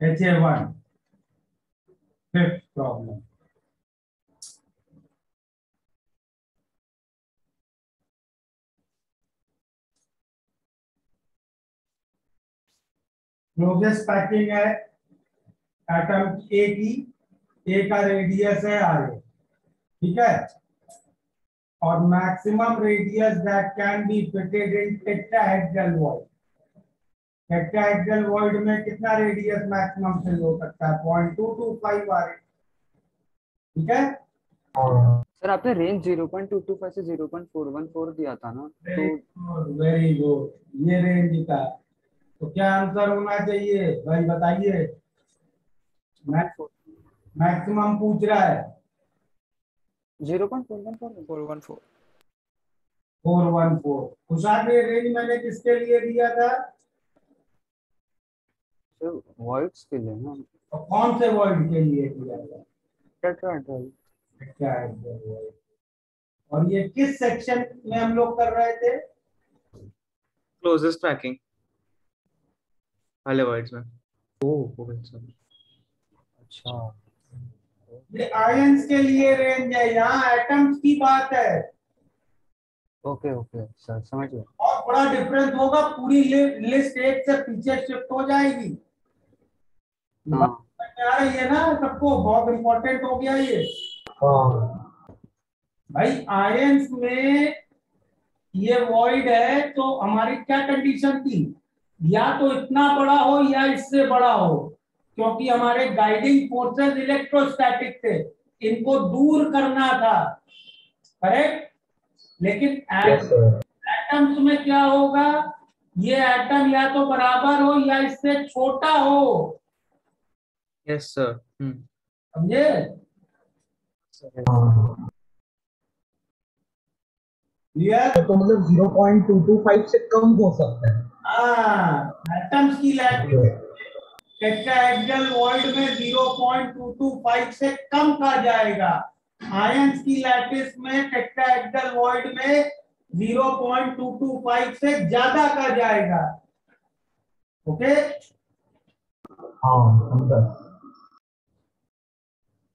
HA1 fifth problem. Closest packing है atom A की, ए का रेडियस है आर ए, ठीक है, और maximum radius that can be fitted in tetrahedral void. Tetrahedral void में कितना रेडियस मैक्सिमम फिल हो सकता है? 0.225 आर ए, ठीक है। सर आपने रेंज 0.225 से 0.414 दिया था ना, तो वेरी गुड, ये रेंज का। तो क्या आंसर होना चाहिए भाई बताइए? मैक्सिमम पूछ रहा है। 0.414 414। 414। खुशाक ये रेंज मैंने किसके लिए दिया था? सर वॉइड्स के लिए ना, और कौन से वर्ड के लिए दिया था? टेट्राहेड्रल। क्या है वो word? और ये किस सेक्शन में हम लोग कर रहे थे? क्लोजेस्ट पैकिंग वाले वर्ड्स में। हो गए सब। अच्छा ये आयंस के लिए रेंज है, यहाँ एटम्स की बात है। ओके ओके सर, समझ गया। और बड़ा डिफरेंस होगा, पूरी लिस्ट एक से पीछे शिफ्ट हो जाएगी। बात हाँ समझ में आ रही है ना सबको? बहुत इंपॉर्टेंट हो गया ये। भाई आयंस में ये वॉइड है तो हमारी क्या कंडीशन थी? या तो इतना बड़ा हो या इससे बड़ा हो, क्योंकि हमारे गाइडिंग फोर्सेस इलेक्ट्रोस्टैटिक थे, इनको दूर करना था, करेक्ट। लेकिन एटम्स में क्या होगा? ये एटम या तो बराबर हो या इससे छोटा हो, यस सर। समझे? क्लियर? तो मतलब 0.225 से कम हो सकता है। हाँ, एटम्स की लैटिस टेट्राहेड्रल वॉइड में 0.225 से कम का जाएगा। आयंस की लैटिस में टेट्राहेड्रल वॉइड में 0.225 से ज्यादा का जाएगा। ओके, हाँ समझा।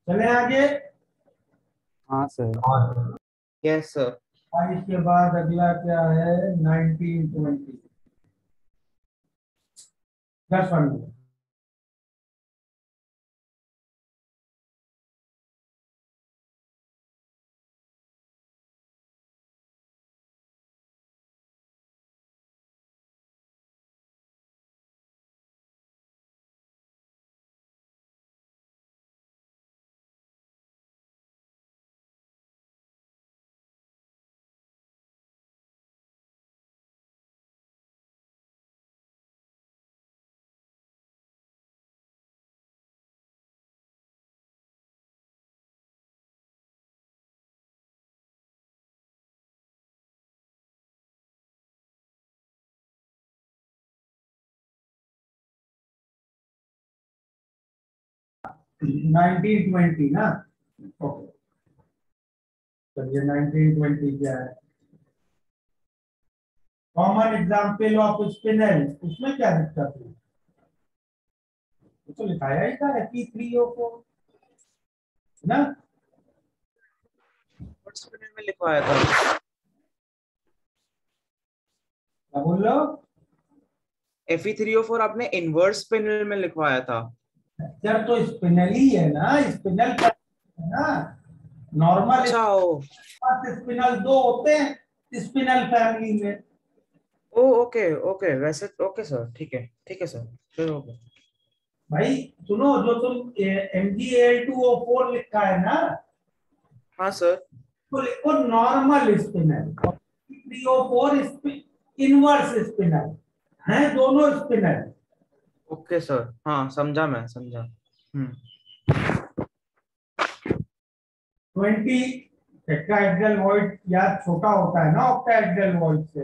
चले आगे। हाँ सर। हाँ यस सर। और इसके बाद अगला क्या है? 1920। 10 1920 ना? ओके, चलिए 1920 क्या है? कॉमन एग्जाम्पल ऑफ स्पिनल, उसमें क्या दिक्कत है? वो तो लिखाया ही था Fe3O4 ना? स्पिनल में लिखवाया था। क्या बोल रहे हो? Fe3O4 आपने इनवर्स स्पिनल में लिखवाया था। स्ट्रक्चर तो स्पिनल ही है ना, स्पिनल का है ना। नॉर्मल अच्छा ओ स्पिनल दो होते हैं स्पिनल फैमिली में। ओ ओके ओके, वैसे ओके सर, ठीक है सर, फिर हो गया। भाई सुनो, जो तुम MgAl2O4 लिखा है ना, हाँ सर। तो लिखो नॉर्मल स्पिनल, और Fe3O4 इनवर्स स्पिनल है, दोनों स्पिनल। ओके सर, हाँ समझा, मैं समझा। 20 टेट्राहेड्रल वॉइड यार छोटा होता है ना ऑक्टाहेड्रल वॉइड से।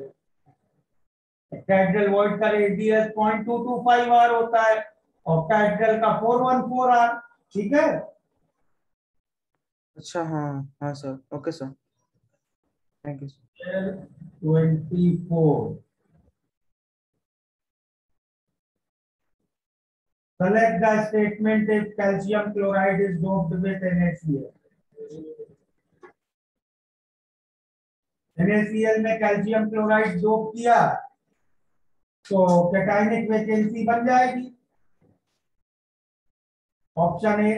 टेट्राहेड्रल वॉइड का रेडियस 0.225 आर होता है, ऑक्टाहेड्रल का 414 आर, ठीक है। अच्छा हाँ हाँ sir, okay sir, thank you. 24 Select the statement if calcium chloride is doped with NaCl. NaCl में कैल्शियम क्लोराइड डोप किया तो कैटायनिक वैकेंसी बन जाएगी। Option A.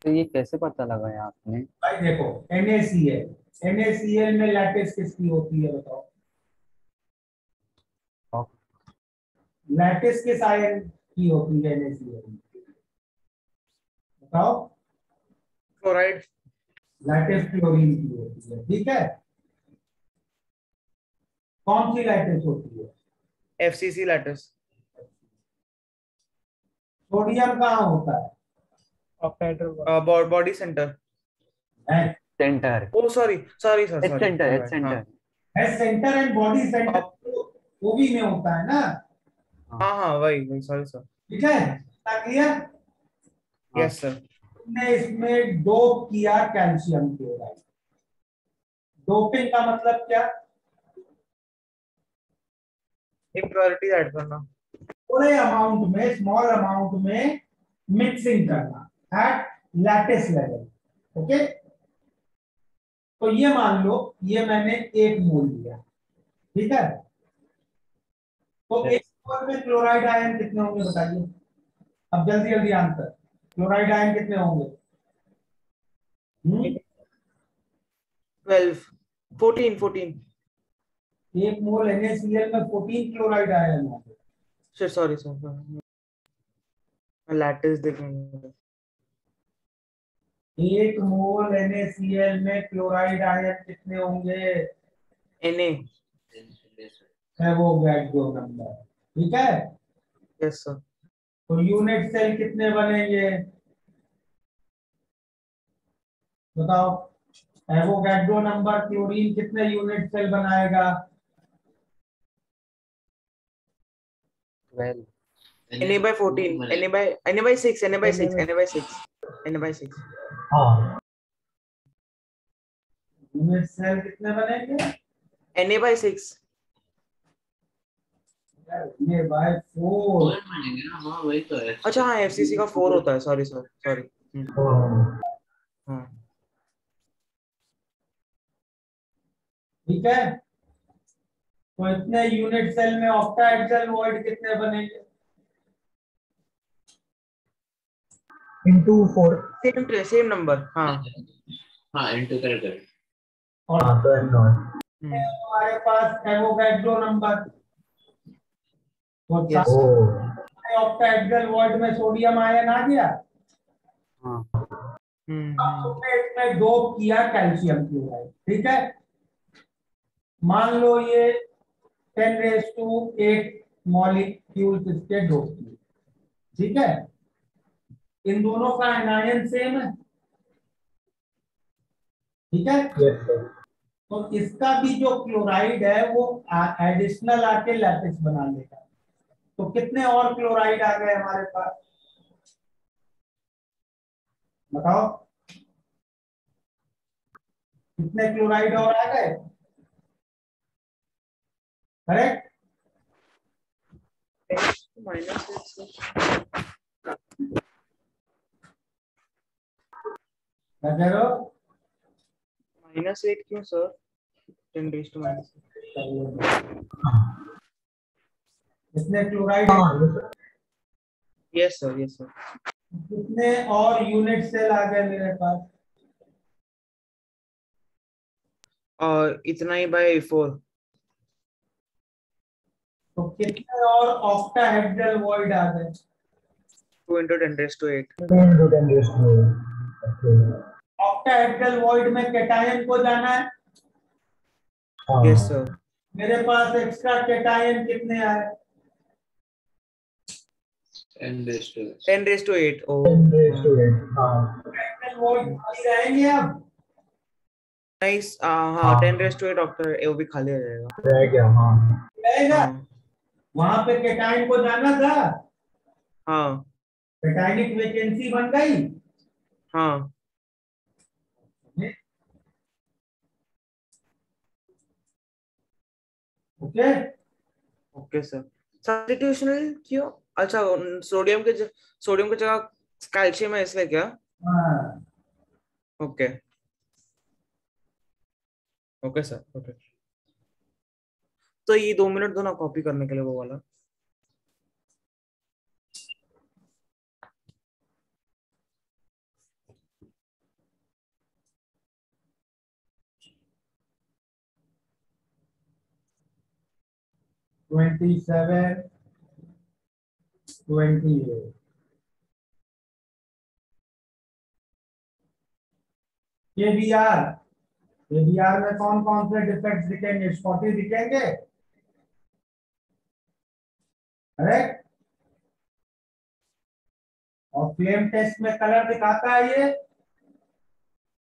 तो ये कैसे पता लगाया आपने? भाई देखो NaCl में लैटिस किसकी होती है बताओ? लैटिस किस आयन की होती है NaCl? बताओ। क्लोराइड। लैटिस क्लोरीन की होती है, ठीक है। कौन सी लैटिस होती है? FCC lattice. सोडियम कहाँ होता है? Body centre. Centre. Oh sorry sorry sir, edge sorry. Centre, edge centre. Centre and body centre OV में होता है ना? हाँ हाँ वही वही, सॉरी सर। ठीक है, क्लियर? Yes sir. ने इसमें डोप किया कैल्शियम क्लोराइड। डोपिंग का मतलब क्या? इम्प्योरिटी ऐड करना। थोड़े अमाउंट में, स्मॉल अमाउंट में मिक्सिंग करना एट लैटिस लेवल। ओके, तो ये मान लो ये मैंने 1 मोल लिया, ठीक है। तो 1 मोल में क्लोराइड आयन कितने होंगे बताइए? अब जल्दी जल्दी आंसर। क्लोराइड आयन कितने होंगे? 12 14 1 मोल NaCl में 14 क्लोराइड आयन होंगे। सर, सॉरी सर, लैटिस देखेंगे। 1 मोल NaCl में क्लोराइड आयन कितने होंगे? Na। एवोगैड्रो नंबर, ठीक है। Yes sir. तो यूनिट सेल कितने बनेंगे बताओ? एवोगैड्रो नंबर क्लोरीन कितने यूनिट सेल बनाएगा? 12। Na/14, Na/6, Na/6। हाँ यूनिट सेल कितने बनेंगे? Na/6। ये बाय 4। हाँ वही तो है। अच्छा हाँ, FCC का 4 होता है, सॉरी सर, सॉरी। हाँ हाँ ठीक है, तो इतने यूनिट सेल में ऑक्टाहेड्रल वॉइड कितने बनेंगे? into 4। Same number. हाँ हाँ इंटू कर। और हाँ तो एम नॉट। हमारे पास एवोगैड्रो नंबर, तो यस। ऑक्टाहेड्रल वॉइड में सोडियम आयन आ गया। हाँ। अब तुमने इसमें डोप किया कैल्शियम क्लोराइड, ठीक है। मान लो ये 10⁸ मॉलिक्यूल इसके डोप किए, ठीक है। इन दोनों का एनायन सेम है, ठीक है। Yes sir. तो इसका भी जो क्लोराइड है वो एडिशनल आके लैटिस बना लेगा। तो कितने और क्लोराइड आ गए हमारे पास बताओ? कितने क्लोराइड और आ गए? करेक्ट। -8 क्यों सर? 10⁻⁻। कितने क्लोराइड? हाँ ये sir. Yes sir, yes sir. कितने और यूनिट सेल आ गए मेरे पास? और इतना ही बाय 4। तो कितने और ऑक्टाहेड्रल वॉइड आ गए? 2 × 10⁸8। 2 into 10 raised to 8। Okay। Octahedral void में कैटायन को जाना है। हाँ यस सर। मेरे पास एक्स्ट्रा कैटायन कितने आए? 10⁸8। ओ 10 raised to 8। हाँ ऑक्टाहेड्रल वॉइड खाली रहेंगे अब? नाइस। हाँ हाँ 10⁻8 डॉक्टर, वो भी खाली हो जाएगा। रह गया। हाँ रहेगा। हाँ वहां पे कैटायन को जाना था, हाँ कैटायनिक वैकेंसी बन गई। हाँ। Okay, okay sir. सब्स्टिट्यूशनल क्यों? अच्छा, सोडियम की जगह कैल्शियम है इसलिए क्या? हाँ, ओके ओके सर, ओके। तो ये 2 मिनट दो ना कॉपी करने के लिए वो वाला। Twenty seven, 28। केबीआर, केबीआर में कौन कौन से डिफेक्ट्स दिखेंगे? स्पॉटी दिखेंगे, करेक्ट। और फ्लेम टेस्ट में कलर दिखाता है ये,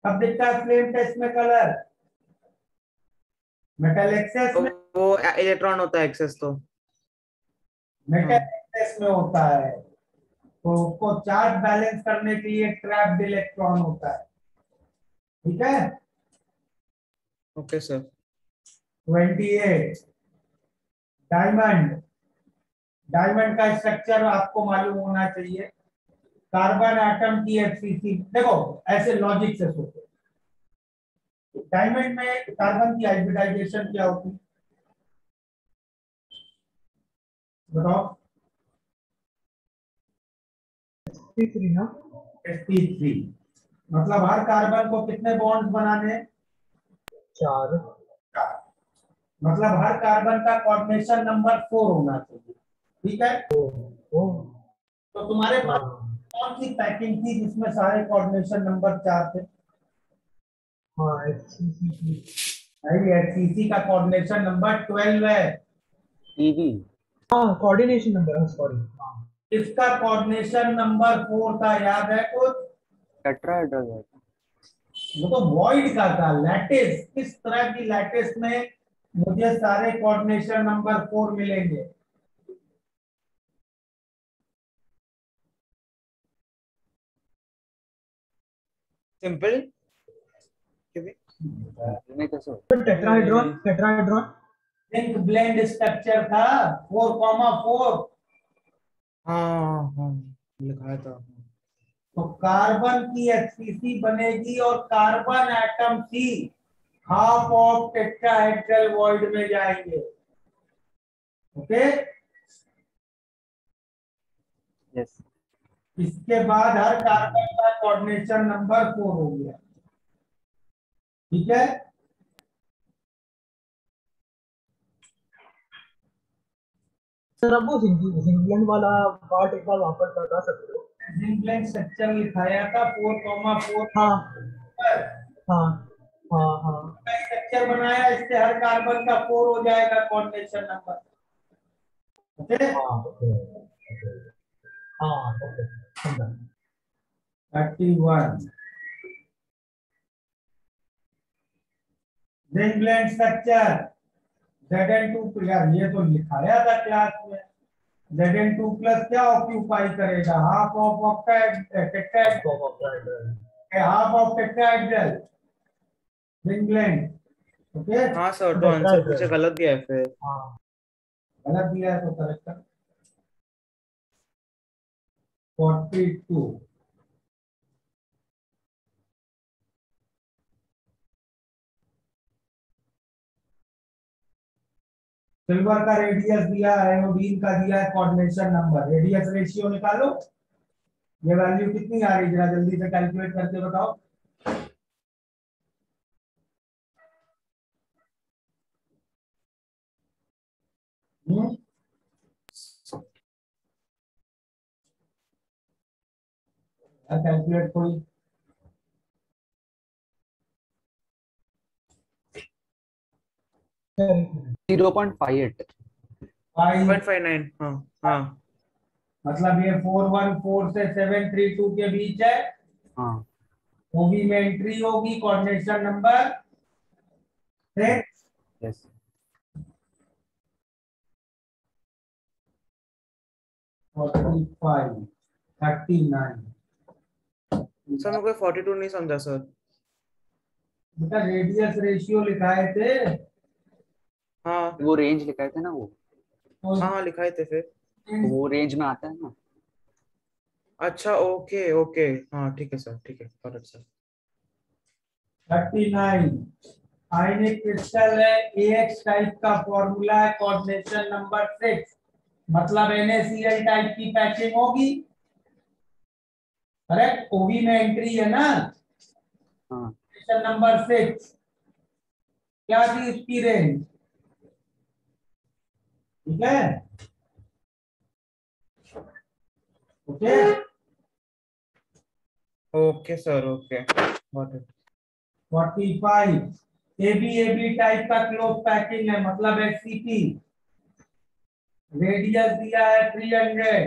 कब दिखता है फ्लेम टेस्ट में कलर? मेटल एक्सेस तो में, वो इलेक्ट्रॉन होता है एक्सेस तो। मेटल हाँ एक्सेस में होता है, तो उसको चार्ज बैलेंस करने के लिए ट्रैप्ड इलेक्ट्रॉन होता है, ठीक है। Okay sir. 28, डायमंड। डायमंड का स्ट्रक्चर आपको मालूम होना चाहिए। कार्बन एटम की एफसीसी, देखो ऐसे लॉजिक से सोचो, डायमंड में कार्बन की हाइब्रिडाइजेशन क्या होती है बताओ? sp3 ना? sp3। मतलब हर कार्बन को कितने बॉन्ड्स बनाने हैं? 4। 4। मतलब हर कार्बन का कोऑर्डिनेशन नंबर 4 होना चाहिए, ठीक है। ओ तो तुम्हारे पास हाँ कौन सी पैकिंग थी जिसमें सारे कोऑर्डिनेशन नंबर 4 थे? हाँ HCC3। नहीं, एचसीसी का कोऑर्डिनेशन नंबर 12 है। ईवी। हाँ कोऑर्डिनेशन नंबर, हाँ सॉरी, हाँ। इसका कोऑर्डिनेशन नंबर 4 था, याद है कुछ? टेट्राहेड्रल है। वो तो वॉइड का था, लैटिस। किस तरह की लैटिस में मुझे सारे कोऑर्डिनेशन नंबर 4 मिलेंगे? सिंपल। में कैसे हो? तो tetrahedron, tetrahedron. Zinc blende structure था, 4,4। हाँ हाँ लिखा था। तो कार्बन की एचसीसी बनेगी और carbon atom C half of tetrahedral void में जाएंगे, ओके। यस। इसके बाद हर कार्बन का कोऑर्डिनेशन नंबर 4 हो गया, ठीक है। सर अब वो जिंगलैंड वाला पार्ट एक बार वापस बता सकते हो? जिंक ब्लेंड स्ट्रक्चर लिखाया था 4,4 हाँ का हाँ हाँ हाँ स्ट्रक्चर बनाया, इससे हर कार्बन का 4 हो जाएगा कोऑर्डिनेशन नंबर, ओके। हाँ ओके ओके, हाँ ओके समझा। 31 जिंक ब्लेंड स्ट्रक्चर Zn2, यार ये तो लिखाया था क्लास में। Zn2 प्लस क्या ऑक्यूपाई करेगा? Half of octet, half of tetrahedral zinc blende, okay. हाँ सर, तो आंसर मुझे गलत दिया है फिर। हाँ गलत दिया है तो करेक्ट कर। 42, सिल्वर का रेडियस दिया है, आयोडीन का दिया है कोऑर्डिनेशन नंबर। रेडियस रेशियो निकालो, ये वैल्यू कितनी आ रही है जरा जल्दी से कैलकुलेट करके बताओ। कैलकुलेट कोई। 0.58। 5, 1.59। हाँ हाँ मतलब ये 414 से 732 के बीच है। हाँ। ओबी में एंट्री होगी कोऑर्डिनेशन नंबर 6। यस। 45, 39। सर, मैं कोई 42 नहीं समझा सर। बेटा रेडियस रेशियो लिखाए थे हाँ वो रेंज लिखाए थे ना वो। तो हाँ हाँ लिखाए थे फिर। तो वो रेंज में आता है ना। अच्छा ओके ओके, हाँ ठीक है सर, ठीक है, करेक्ट सर। 39 आयनिक क्रिस्टल है, AX टाइप का फॉर्मूला है, कोऑर्डिनेशन नंबर 6, मतलब NaCl टाइप की पैकिंग होगी, करेक्ट। OV में एंट्री है ना, हाँ कोऑर्डिनेशन नंबर 6, क्या थी इसकी रेंज, ठीक है, okay. Okay sir, okay, got it. 45 AB type का क्लोज पैकिंग है, मतलब HCP, रेडियस दिया है 300,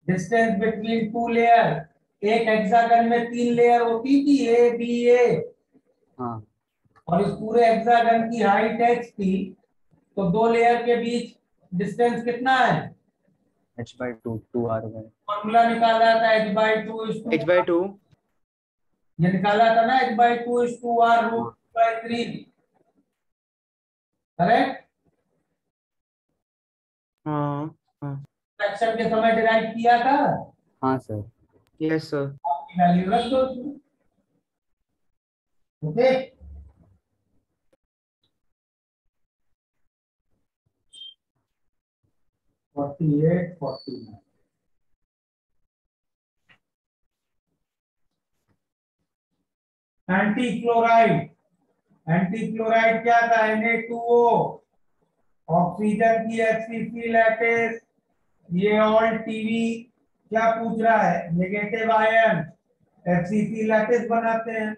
डिस्टेंस बिटवीन टू लेयर, एक हेक्सागन में 3 लेयर होती थी ABA, हाँ और इस पूरे हेक्सागन की हाइट h थी, तो 2 लेयर के बीच डिस्टेंस कितना है, h/2 2r/। फॉर्मूला निकाला था h/2 is to, h/2। ये निकाला था ना, h/2 is to r हाँ √3, करेक्ट। हाँ हाँ। फ्रैक्शन के समय डिराइव किया था, हाँ सर। Yes sir. आपकी वैल्यू रख दो उसमें, okay. Forty eight 49 anti chloride, anti chloride क्या था, Na2O, ऑक्सीजन की HCC लैटिस, ये ऑल टीवी, क्या पूछ रहा है, नेगेटिव आयन HCC लैटिस बनाते हैं,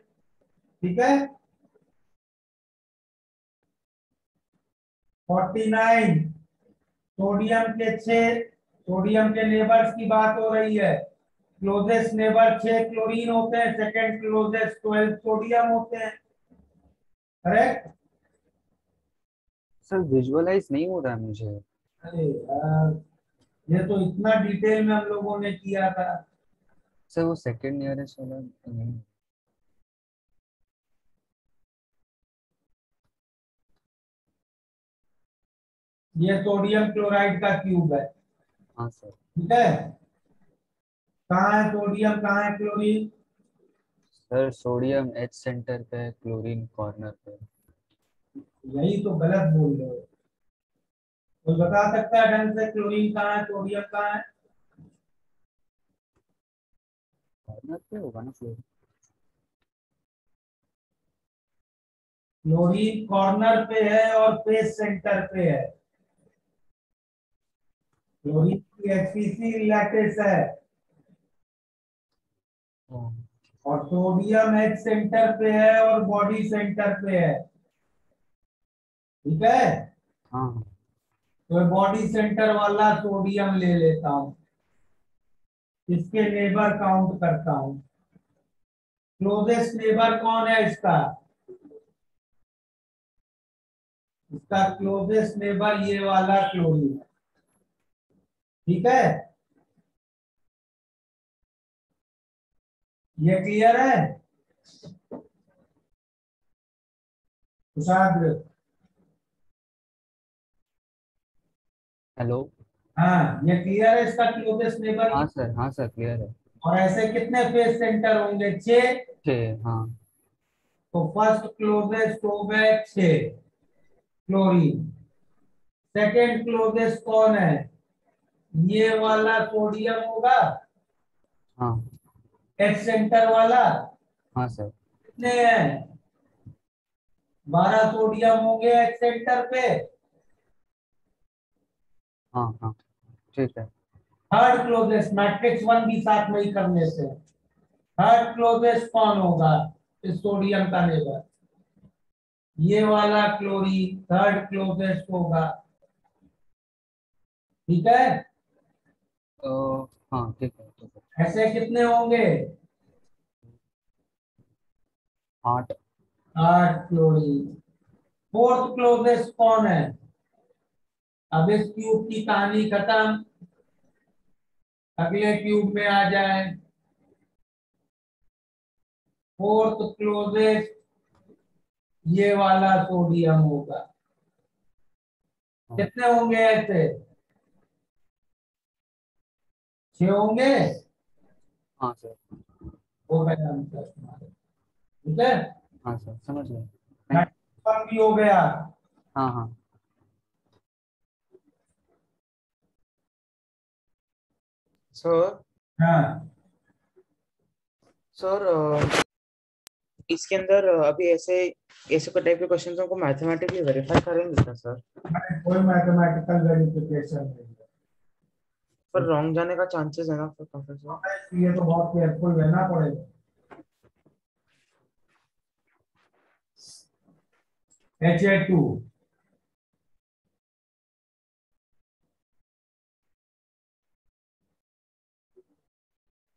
ठीक है। 49 सोडियम के 6, सोडियम के नेबर्स की बात हो रही है, क्लोजेस्ट नेबर 6 क्लोरीन होते हैं, सेकंड क्लोजेस्ट 12 सोडियम होते हैं, करेक्ट। सर विजुअलाइज नहीं हो रहा है मुझे। अरे यार, ये तो इतना डिटेल में हम लोगों ने किया था। सर वो सेकंड नियरेस्ट वाला नहीं। ये सोडियम क्लोराइड का क्यूब है, हाँ सर। ठीक है। कहाँ है सोडियम, कहाँ है chlorine, sir sodium H centre पे है, क्लोरीन कॉर्नर पे। यही तो गलत बोल रहे हो। कोई बता सकता है ढंग से क्लोरीन कहाँ है, सोडियम कहाँ है। कॉर्नर पे होगा ना फ्लोरीन। क्लोरीन कॉर्नर पे है और फेस सेंटर पे है, क्लोरीन की HCC लैटिस है, और सोडियम एच सेंटर पे है और बॉडी सेंटर पे है, ठीक है। हाँ हाँ। तो बॉडी सेंटर वाला सोडियम ले लेता हूँ, इसके नेबर काउंट करता हूँ। क्लोजेस्ट नेबर कौन है इसका, इसका क्लोजेस्ट नेबर ये वाला क्लोरीन, ठीक है। ये क्लियर है कुशाग्र, हेलो। हाँ ये क्लियर है, इसका क्लोजेस्ट नेबर। हाँ सर क्लियर है। और ऐसे कितने फेस सेंटर होंगे, 6, 6 हाँ। तो फर्स्ट क्लोजेस्ट हो गए 6 क्लोरीन, सेकेंड क्लोजेस्ट कौन है, ये वाला सोडियम होगा, हाँ एच सेंटर वाला, हाँ सर। कितने हैं, 12 सोडियम होंगे एच सेंटर पे। हाँ हाँ ठीक है। थर्ड क्लोजेस्ट, मैट्रिक्स 1 भी साथ में ही करने से, थर्ड क्लोजेस्ट कौन होगा इस सोडियम का नेबर, ये वाला क्लोरीन थर्ड क्लोजेस्ट होगा, ठीक है। हाँ ठीक है। ऐसे कितने होंगे, 8। 8 क्लोरीन। फोर्थ क्लोजेस्ट कौन है, अब इस क्यूब की कहानी खत्म, अगले क्यूब में आ जाए। फोर्थ क्लोजेस्ट ये वाला सोडियम होगा, कितने होंगे ऐसे? 6 होंगे। हाँ सर। हो गया आंसर तुम्हारा। ठीक है, हाँ सर, समझ गए। कम भी हो गया। हाँ हाँ सर हाँ, सर इसके अंदर अभी ऐसे ऐसे टाइप के क्वेश्चंस को मैथमेटिकली वेरीफाई करेंगे क्या सर? कोई मैथमेटिकल वेरिफिकेशन नहीं पर रॉन्ग जाने का चांसेस है ना फिर प्रोफेसर? है, इसलिए तो बहुत केयरफुल रहना पड़ेगा। HA2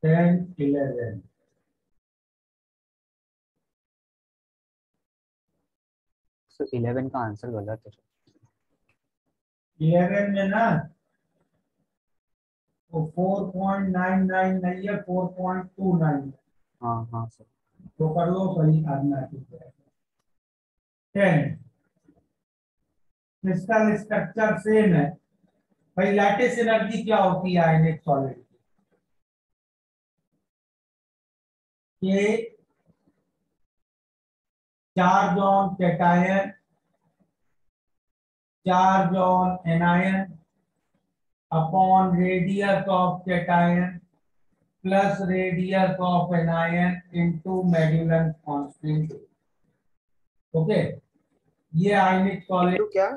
10 11 सर 11 का आंसर गलत है। 11 में ना वो 4.99 नहीं है, 4.29। हाँ हाँ सर। तो कर लो सही, आना ठीक है। 10 इसका स्ट्रक्चर सेम है भाई। लैटिस एनर्जी क्या होती है आयनिक सॉलिड के? Charge on cation, charge on anion upon radius of cation plus radius of anion into modulus constant. Okay, ये आयनिक सॉलिड, इनटू क्या?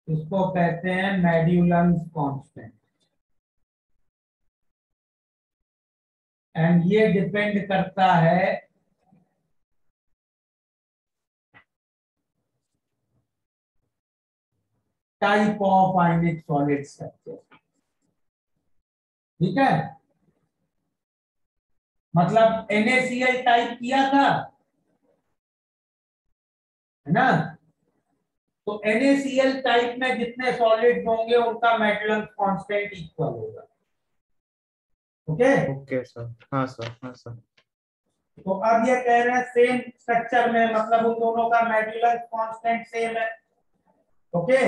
इसको कहते हैं मॉड्यूलस कांस्टेंट। एंड ये डिपेंड करता है type of ionic solid structure. ठीक है, मतलब NaCl टाइप किया था, है ना? तो NaCl टाइप में जितने सॉलिड्स होंगे उनका मॉड्यूलस कांस्टेंट इक्वल होगा। Okay, okay sir. हाँ सर, हाँ सर। तो अब ये कह रहे हैं सेम स्ट्रक्चर में, मतलब उन दोनों का मॉड्यूलस कांस्टेंट सेम है। Okay,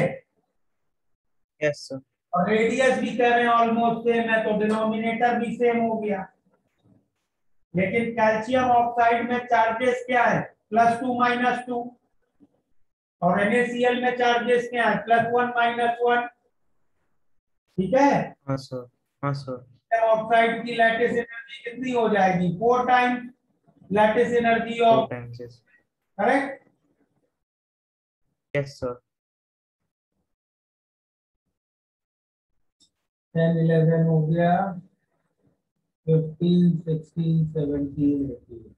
yes sir. और रेडियस भी कह रहे हैं ऑलमोस्ट सेम है, तो डिनोमिनेटर भी सेम हो गया। लेकिन कैल्शियम ऑक्साइड में चार्जेस क्या है? +2 -2। और NaCl में चार्जेस क्या है? +1 -1। ठीक है, हाँ सर, हाँ सर। ऑक्साइड की लैटिस एनर्जी कितनी हो जाएगी? 4 times lattice energy 4 of, times yes. Correct? Yes sir. 10 11 हो गया, 15 16 17 18।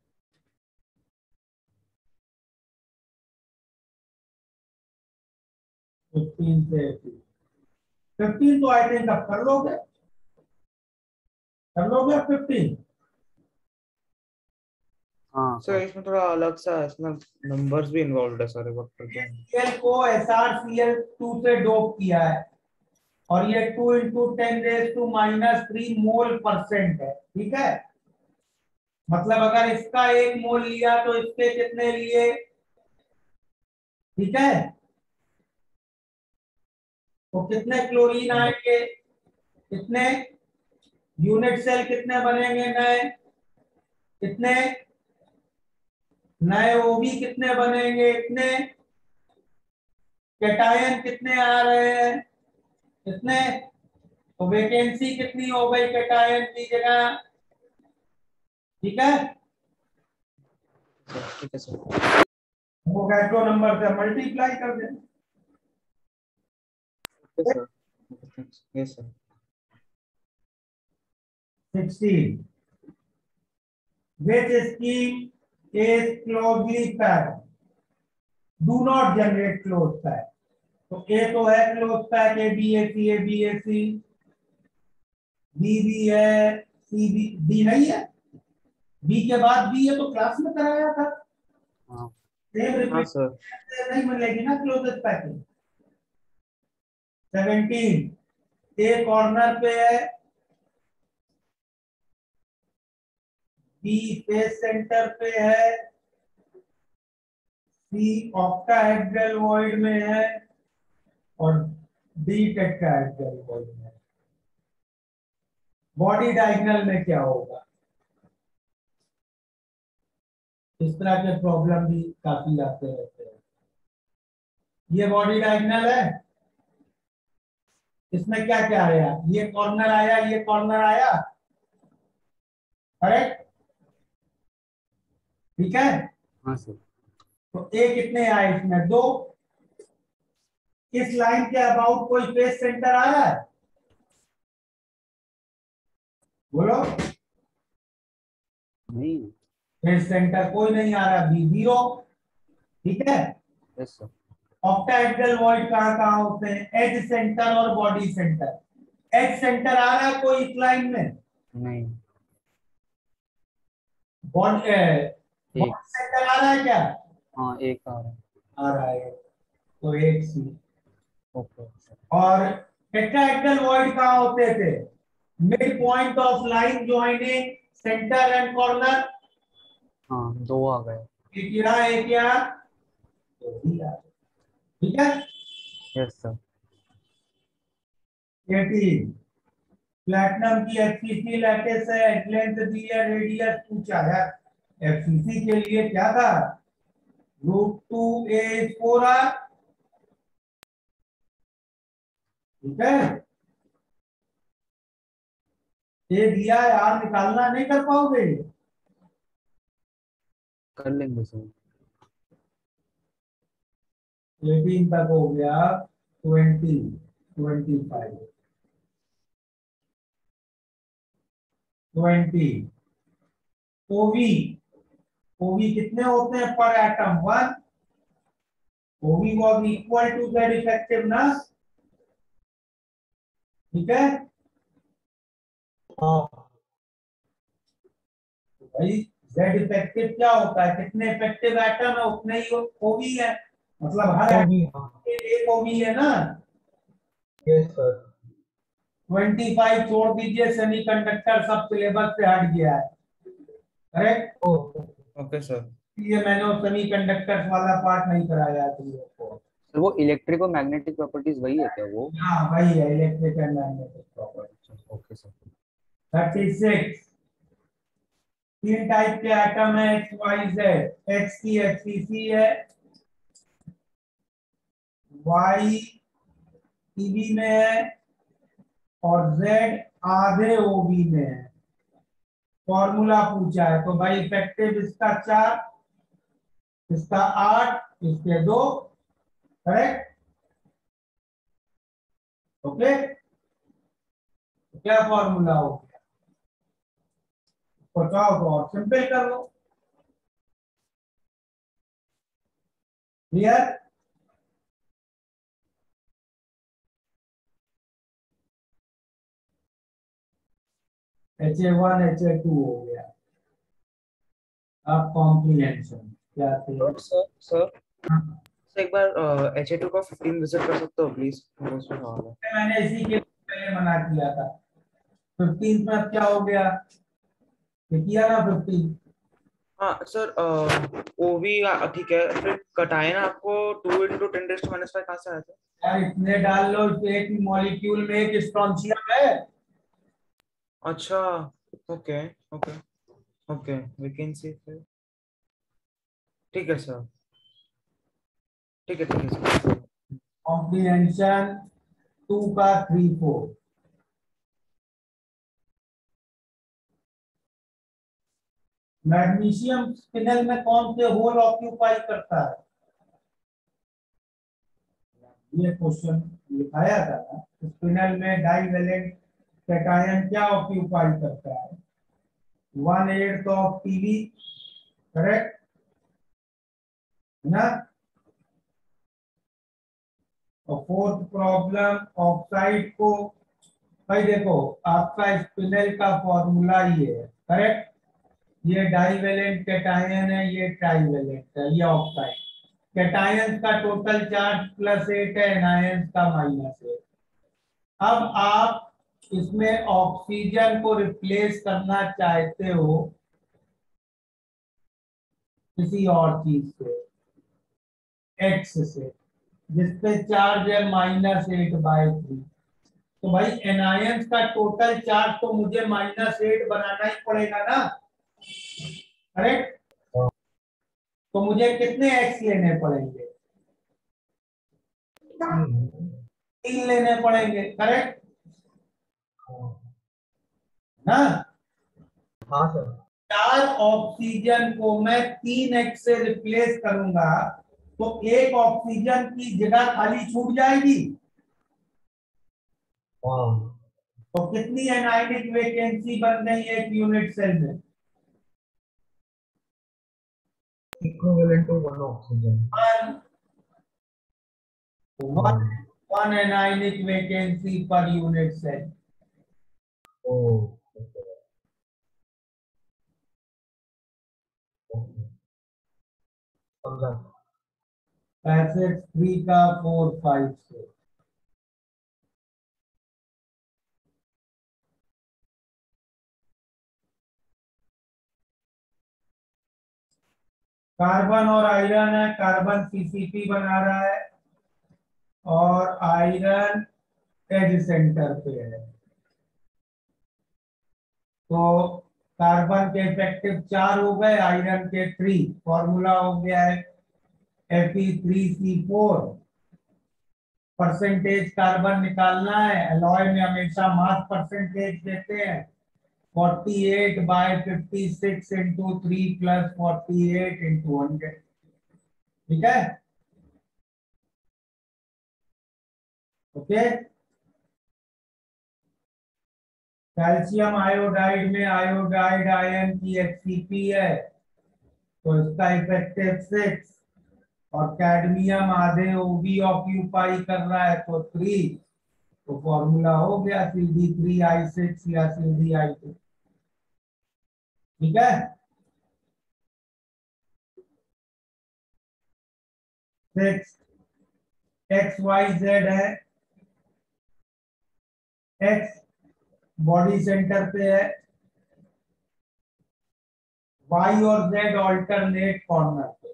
15 से 18, 15 तो आई थिंक अब कर लोगे, कर लोगे 15। हाँ सर इसमें थोड़ा अलग सा इसमें नंबर्स भी इन्वॉल्व है सर, एक बार करते हैं। Cl को SrCl2 से डोप किया है और ये 2 × 10⁻³ मोल परसेंट है। ठीक है, मतलब अगर इसका 1 मोल लिया तो इसके कितने लिए? ठीक है, तो कितने क्लोरीन आएंगे? कितने यूनिट सेल कितने बनेंगे नए? कितने नए OB कितने बनेंगे? इतने कैटायन कितने आ रहे हैं? कितने? तो वैकेंसी कितनी हो गई कैटायन की जगह? ठीक है, सर ठीक है सर। वो गैट्रो नंबर से मल्टीप्लाई कर देना। Okay sir. Yes sir. 16 which scheme is closely packed do not generate closed pack? तो A तो है close pack, ABAC ABAC, B भी है, C भी, D नहीं है, B के बाद B है तो क्लास में कराया था। हाँ सेम हाँ रिपीट सर। नहीं मिलेगी ना क्लोजेस्ट पैकिंग। 17 A कॉर्नर पे है, B फेस सेंटर पे है, C ऑक्टाहेड्रल वॉइड में है, और डी टेट्राहेड्रल वॉइड में। बॉडी डायगोनल में क्या होगा? इस तरह के प्रॉब्लम भी काफी आते रहते हैं। ये बॉडी डायगोनल है, इसमें क्या क्या आया? ये कॉर्नर आया, ये कॉर्नर आया, करेक्ट? ठीक है। हाँ सर। तो ए कितने आए इसमें? 2। इस लाइन के अबाउट कोई फेस सेंटर आ रहा है? बोलो। नहीं। फेस सेंटर कोई नहीं आ रहा, बी 0। ठीक है। Yes sir. ऑक्टाहेड्रल वॉइड कहाँ कहाँ होते हैं? एज सेंटर और बॉडी सेंटर। एज सेंटर आ रहा है कोई इस लाइन में? नहीं। बॉडी सेंटर आ रहा है क्या? हाँ एक आ रहा है। आ रहा है, तो एक सी। ओके। और टेट्राहेड्रल वॉइड कहाँ होते थे? Mid point of line joining centre and corner. हाँ 2 आ गए। एक यहाँ, एक यहाँ, तो भी आ गए। ठीक है। Yes sir. 18 प्लैटिनम की एफसीसी लैटिस है, लेंथ दी है, रेडियस पूछा है। एफसीसी के लिए क्या था? √2a4r। ठीक है। ये दिया है, आर निकालना नहीं कर पाओगे? कर लेंगे सर। 18 तक हो गया, 20, 25, 20। ओवी, ओवी कितने होते हैं पर atom? 1। OV was equal to that effectiveness. ठीक है। हाँ तो भाई जेड इफेक्टिव क्या होता है? कितने इफेक्टिव एटम है उतने ही ओवी है, मतलब हर तो एटम भी हाँ। में एक ओवी है ना। Yes sir. 25 छोड़ दीजिए, सेमीकंडक्टर सब सिलेबस से हट गया है, करेक्ट? Okay sir. ये मैंने वो सेमीकंडक्टर्स वाला पार्ट नहीं कराया है तुम लोग को। सर वो इलेक्ट्रिक और मैग्नेटिक प्रॉपर्टीज वही है क्या वो? हाँ वही है, electric and magnetic property. Okay sir. 36 तीन टाइप के एटम है, एक्स वाई जेड। एक्स की एफसीसी है, वाई ईवी में है, और जेड आधे ओबी में है। फॉर्मूला पूछा है, तो भाई इफेक्टिव इसका 4, इसका 8, इसके 2, करेक्ट? ओके। तो क्या फॉर्मूला हो गया? बताओ तो और सिंपल कर लो। क्लियर? HA1 HA2 हो गया। अब कॉम्प्रिहेंशन क्या थे? सर सर सर एक बार HA2 का 15 विजिट कर सकते हो प्लीज? मैंने इसी के पहले मना किया था। 15 में अब क्या हो गया? ये किया ना 15। हाँ सर ओवी ठीक है, फिर कटायन आपको 2 × 10⁻⁵ कहाँ से आया था? यार इतने डाल लो, एक मॉलिक्यूल में एक स्ट्रोंशियम है। अच्छा okay okay okay, we can see फिर। ठीक है सर, ठीक है सर। कॉम्प्रिहेंशन 2 का 3 4। मैग्नीशियम स्पिनल में कौन से होल ऑक्यूपाई करता है? ये क्वेश्चन लिखाया था ना। स्पिनल में डाइवेलेंट कैटायन क्या ऑक्यूपाई करता है? 1/8 ऑफ टीवी, करेक्ट ना? और फोर्थ प्रॉब्लम, ऑक्साइड को, भाई देखो आपका स्पिनल का फॉर्मूला ये है, करेक्ट? ये डाइवेलेंट कैटायन है, ये ट्राइवेलेंट है, ये ऑक्साइड। कैटायंस का टोटल चार्ज +8 है, एनायंस का -8। अब आप इसमें ऑक्सीजन को रिप्लेस करना चाहते हो किसी और चीज से, एक्स से, जिसपे चार्ज है -8/3। तो भाई एनायंस का टोटल चार्ज तो मुझे -8 बनाना ही पड़ेगा ना, करेक्ट? तो मुझे कितने एक्स लेने पड़ेंगे? 3 लेने पड़ेंगे, करेक्ट ना? हाँ सर। 4 ऑक्सीजन को मैं 3x से रिप्लेस करूंगा तो एक ऑक्सीजन की जगह खाली छूट जाएगी। हाँ, तो कितनी एनायनिक वैकेंसी बन गई एक यूनिट सेल में? Equivalent to 1 oxygen. One anionic vacancy पर यूनिट सेल। समझा। पैसेज 3 का 4 5 से कार्बन और आयरन है, कार्बन सीसीपी बना रहा है और आयरन एज सेंटर पे है। तो कार्बन के इफेक्टिव 4 हो गए, आयरन के 3। फॉर्मूला हो गया है Fe3C4। परसेंटेज कार्बन निकालना है, एलॉय में हमेशा मास परसेंटेज देते हैं। 48/56 इंटू 3 प्लस 48 इंटू 100। ठीक है, ओके। कैल्शियम आयोडाइड में आयोडाइड आयन की HCP है तो इसका इफेक्टिव 6 और कैडमियम आधे ओबी ऑक्यूपाई कर रहा है तो 3। तो फॉर्मूला हो गया CD3I6 या CD I2। ठीक है, 6 XYZ है। X बॉडी सेंटर पे है, Y और Z ऑल्टरनेट कॉर्नर पे।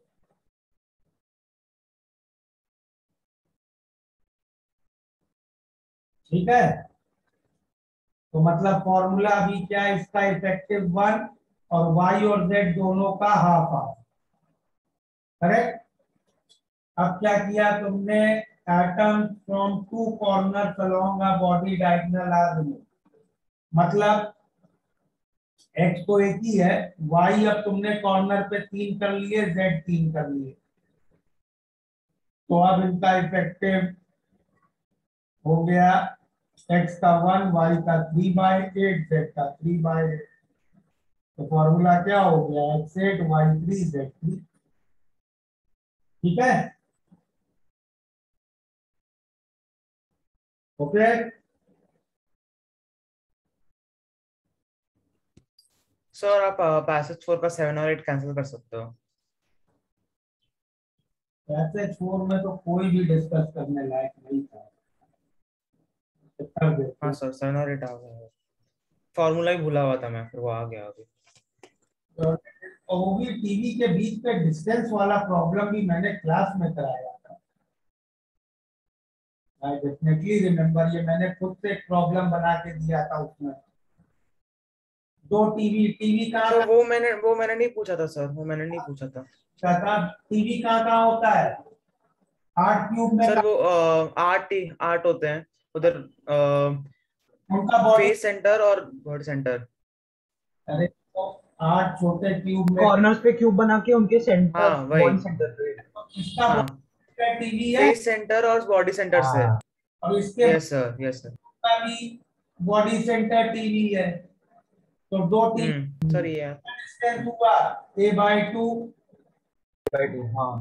ठीक है, तो मतलब फॉर्मूला अभी क्या है, इसका इफेक्टिव 1 और Y और Z दोनों का हाफ हाफ, करेक्ट। अब क्या किया तुमने, atom from 2 corners along a body diagonal are removed. मतलब x तो एक ही है, y अब तुमने कॉर्नर पे 3 कर लिए, z 3 कर लिए। तो अब इनका इफेक्टिव हो गया x का 1, y का 3/8, z का 3/8। तो फॉर्मूला क्या हो गया, x8 y3 z3। ठीक है, ओके। सर आप पैसेज 4 का 7 और 8 कैंसिल कर सकते हो। ऐसे छोर में तो कोई भी डिस्कस करने लायक नहीं था, तो कर देते। हाँ सर 7 और 8 आ गया। फॉर्मूला ही भूला हुआ था मैं, फिर वो आ गया अभी। और वो भी टीवी के बीच पे डिस्टेंस वाला प्रॉब्लम भी मैंने क्लास में कराया था। आई डेफिनेटली रिमेम्बर, ये मैंने खुद से एक प्रॉब्लम बना के दिया था उसमें। दो टीवी, टीवी कहाँ तो वो मैंने नहीं पूछा था सर, वो मैंने नहीं पूछा था। का टीवी कहाँ कहाँ होता है? 8 क्यूब में सर वो 8 होते हैं उधर, उनका बॉडी। फेस सेंटर और बॉडी सेंटर। अरे तो 8 छोटे क्यूब में कॉर्नर्स पे क्यूब बना के उनके सेंटर, हाँ वही। बॉडी सेंटर पे। इसका हाँ टीवी है। फेस सेंटर और बॉडी सेंटर से। हाँ, और इसके यस सर, यस सर। का भी बॉडी सेंटर टीवी है। तो दो टीवी सर ये है। डिस्टेंस हुआ a/2। by 2, हाँ।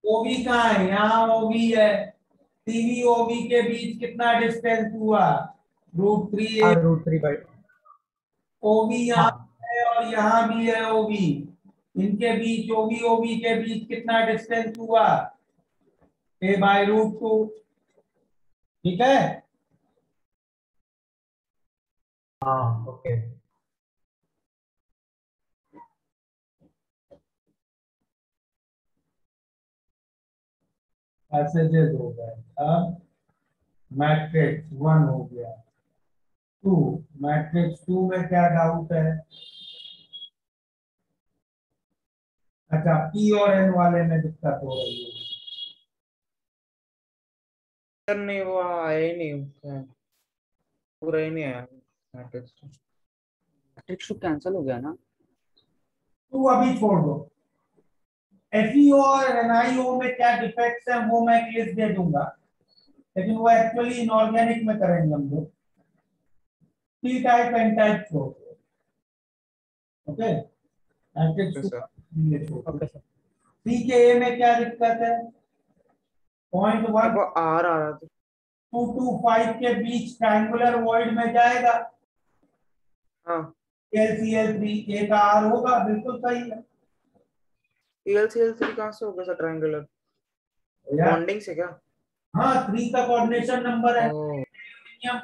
ओबी कहाँ है, यहाँ ओबी है। टीवी ओबी के बीच कितना डिस्टेंस हुआ, √3a। हाँ, √3/2। ओबी यहाँ हाँ, है और यहाँ भी है ओबी। इनके बीच ओबी ओबी के बीच कितना डिस्टेंस हुआ, a/√2। ठीक है, हाँ, ओके। पैसेजेस हो गए। अब मैट्रिक्स 1 हो गया। 2 मैट्रिक्स 2 में क्या डाउट है? अच्छा, पी और एन वाले में दिक्कत हो रही है। सर नहीं, वो आया ही नहीं, पूरा ही नहीं आया मैट्रिक्स। मैट्रिक्स 2 कैंसिल हो गया ना? तू अभी छोड़ दो। एफईओ और एनआईओ में क्या डिफेक्ट्स हैं वो मैं एक लिस्ट दे दूंगा, लेकिन वो एक्चुअली इनऑर्गेनिक में करेंगे हम लोग। पी टाइप एन टाइप छोड़ दो। Okay, matrix okay sir. ये छोड़ दो। Okay sir. सी के ए में क्या दिक्कत है? 0.1 वो आर आ रहा था। 2 to 5 के बीच ट्रायंगुलर वॉइड में जाएगा। हाँ, LCL3 ए का आर होगा, बिल्कुल सही है ELCL3 कहाँ से होगा सर ट्रायंगुलर? यार। बॉन्डिंग से क्या? हाँ, 3 का कोऑर्डिनेशन नंबर है। ओ, एल्यूमिनियम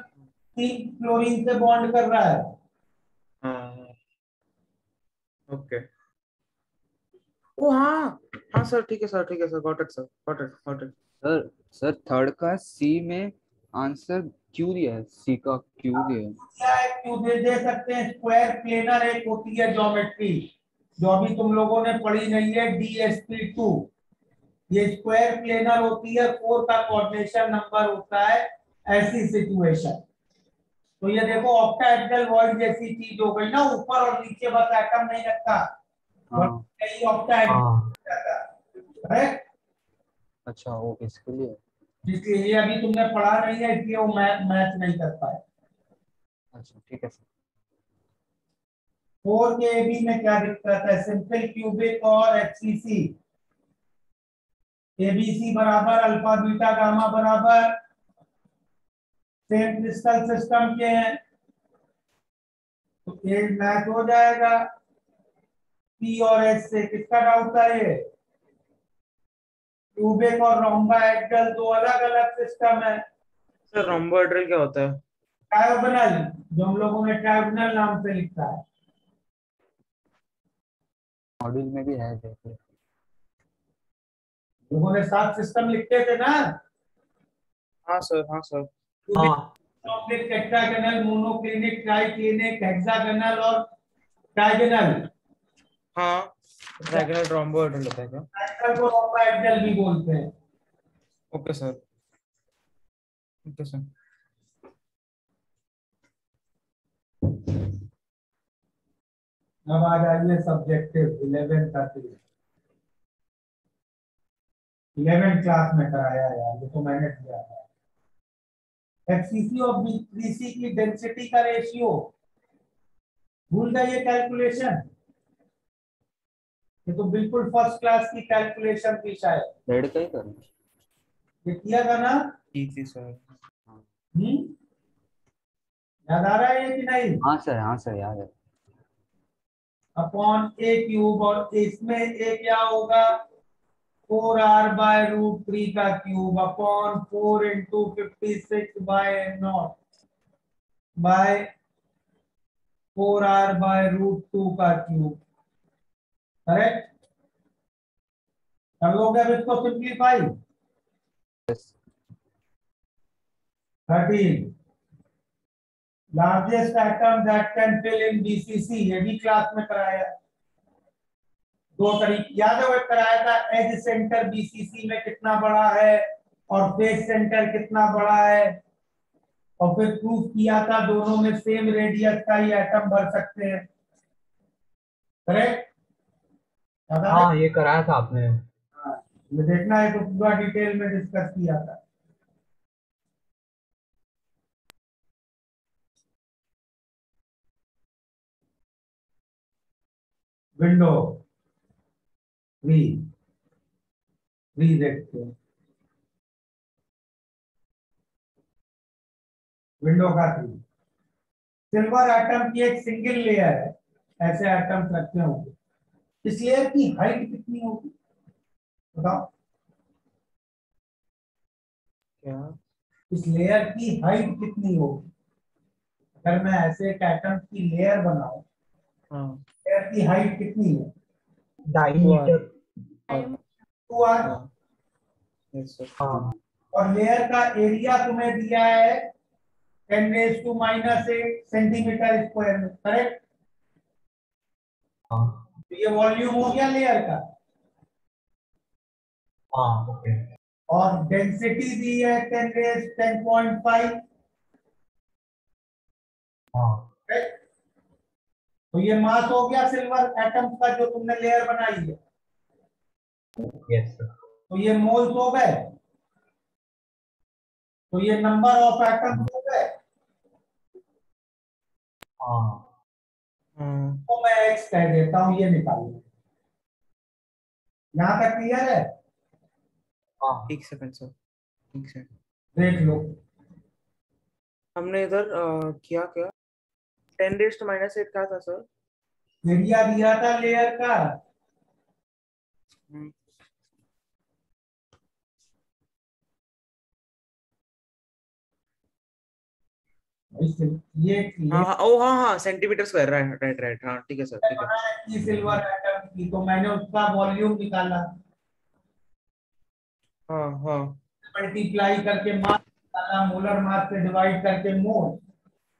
3 क्लोरीन से बॉन्ड कर रहा है। हाँ, ओके। ओ हाँ, हाँ सर, ठीक है सर, ठीक है sir, got it sir, got it, got it. Sir sir third का सी में आंसर क्यू दिया है, सी का क्यू दिया है। क्या है, क्यों दे सकते हैं? स्क्वायर प्लेनर एक होती है ज्योमेट्री, जो अभी तुम लोगों ने पढ़ी नहीं है, DSP2। ये स्क्वायर प्लेनर होती है, 4 का कोऑर्डिनेशन नंबर होता है ऐसी सिचुएशन। तो ये देखो ऑक्टाहेड्रल वॉइड जैसी चीज हो गई ना, ऊपर और नीचे बस एटम नहीं रखा, हाँ कहीं ऑक्टाहेड्रल हाँ जाता है। अच्छा, वो इसके लिए। इसलिए ये अभी तुमने पढ़ा नहीं है, इसलिए वो मैच नहीं कर पाए। अच्छा ठीक है सर। 4 के बी में क्या दिक्कत है? सिंपल क्यूबिक और HCC। ABC बराबर अल्फा बीटा गामा बराबर सेम क्रिस्टल सिस्टम के हैं, तो ये मैच हो जाएगा। P और H से किसका डाउट था? ये क्यूबिक और रोम्बाहेड्रल दो अलग अलग सिस्टम है। सर रोम्बोहेड्रल क्या होता है? ट्रायोगोनल, जो हम लोगों ने ट्रायोगोनल नाम से लिखा है। मॉड्यूल में भी है, देख लो। लोगों ने 7 सिस्टम लिखे थे ना, हाँ सर, हाँ सर। हाँ cubic, tetragonal, monoclinic, triclinic, hexagonal और ट्राइगोनल। हाँ, ट्रायंगुलर रोम्बोहेड्रल होता है क्या? ट्राइगोनल को रोम्बाहेड्रल भी बोलते हैं। Okay sir, okay sir. अब आ जाइए सब्जेक्टिव 11 क्लास में कराया यार, ये तो मैंने किया था। FCC और B3C की डेंसिटी का रेशियो भूल जाइए कैलकुलेशन, ये तो बिल्कुल फर्स्ट क्लास की कैलकुलेशन थी शायद। रेड का ही करो। ये किया था ना? ठीक है सर। याद आ रहा है ये कि नहीं? हाँ सर, हाँ सर, याद है। अपॉन A क्यूब, और इसमें A क्या होगा? 4r/√3 का cube upon 4 into 56/0 bye 4r/√2 का क्यूब। करेक्ट? कर लोगे अब इसको simplify. Yes. 13 largest atom that can fill in BCC, ये भी क्लास में कराया। दो तरीके याद है, वो कराया था, एज सेंटर BCC में कितना बड़ा है और फेस सेंटर कितना बड़ा है, और फिर प्रूफ किया था दोनों में सेम रेडियस का ही एटम भर सकते हैं। करेक्ट? हाँ ये कराया था आपने। हाँ, ये देखना है तो पूरा डिटेल में डिस्कस किया था। विंडो 3 देखते हैं। विंडो का 3 सिल्वर एटम की एक सिंगल लेयर है, ऐसे एटम्स रखे होंगे। इस लेयर की हाइट कितनी होगी बताओ? क्या? इस लेयर की हाइट कितनी होगी? अगर मैं ऐसे एक एटम की लेयर बनाऊं, हाँ, लेयर की हाइट कितनी है? डायमीटर। 2r। हाँ, यस सर। हाँ और लेयर का एरिया तुम्हें दिया है 10⁻⁸ सेंटीमीटर स्क्वायर में, करेक्ट? हाँ तो ये वॉल्यूम हो गया लेयर का। हाँ ओके और डेंसिटी दी है 10⁻10.5, हाँ करेक्ट? तो ये मास हो गया सिल्वर एटम्स का जो तुमने लेयर बनाई है। यस सर तो ये मोल्स हो गए, तो ये नंबर ऑफ एटम्स हो गए। हाँ तो मैं एक्स कह देता हूं, ये निकालिए। यहां तक क्लियर है? हाँ एक सेकंड सर, एक सेकंड। देख लो। हमने इधर किया क्या? 10⁻⁸ क्या था सर? एरिया दिया था लेयर का। हम्म, ये हाँ हाँ, ओ हाँ हाँ, centimetre square, right right right, हाँ ठीक है सर, ठीक है। की सिल्वर एटम की, तो मैंने उसका वॉल्यूम निकाला, हाँ हाँ मल्टीप्लाई करके मास निकाला, मोलर मास से डिवाइड करके मोल,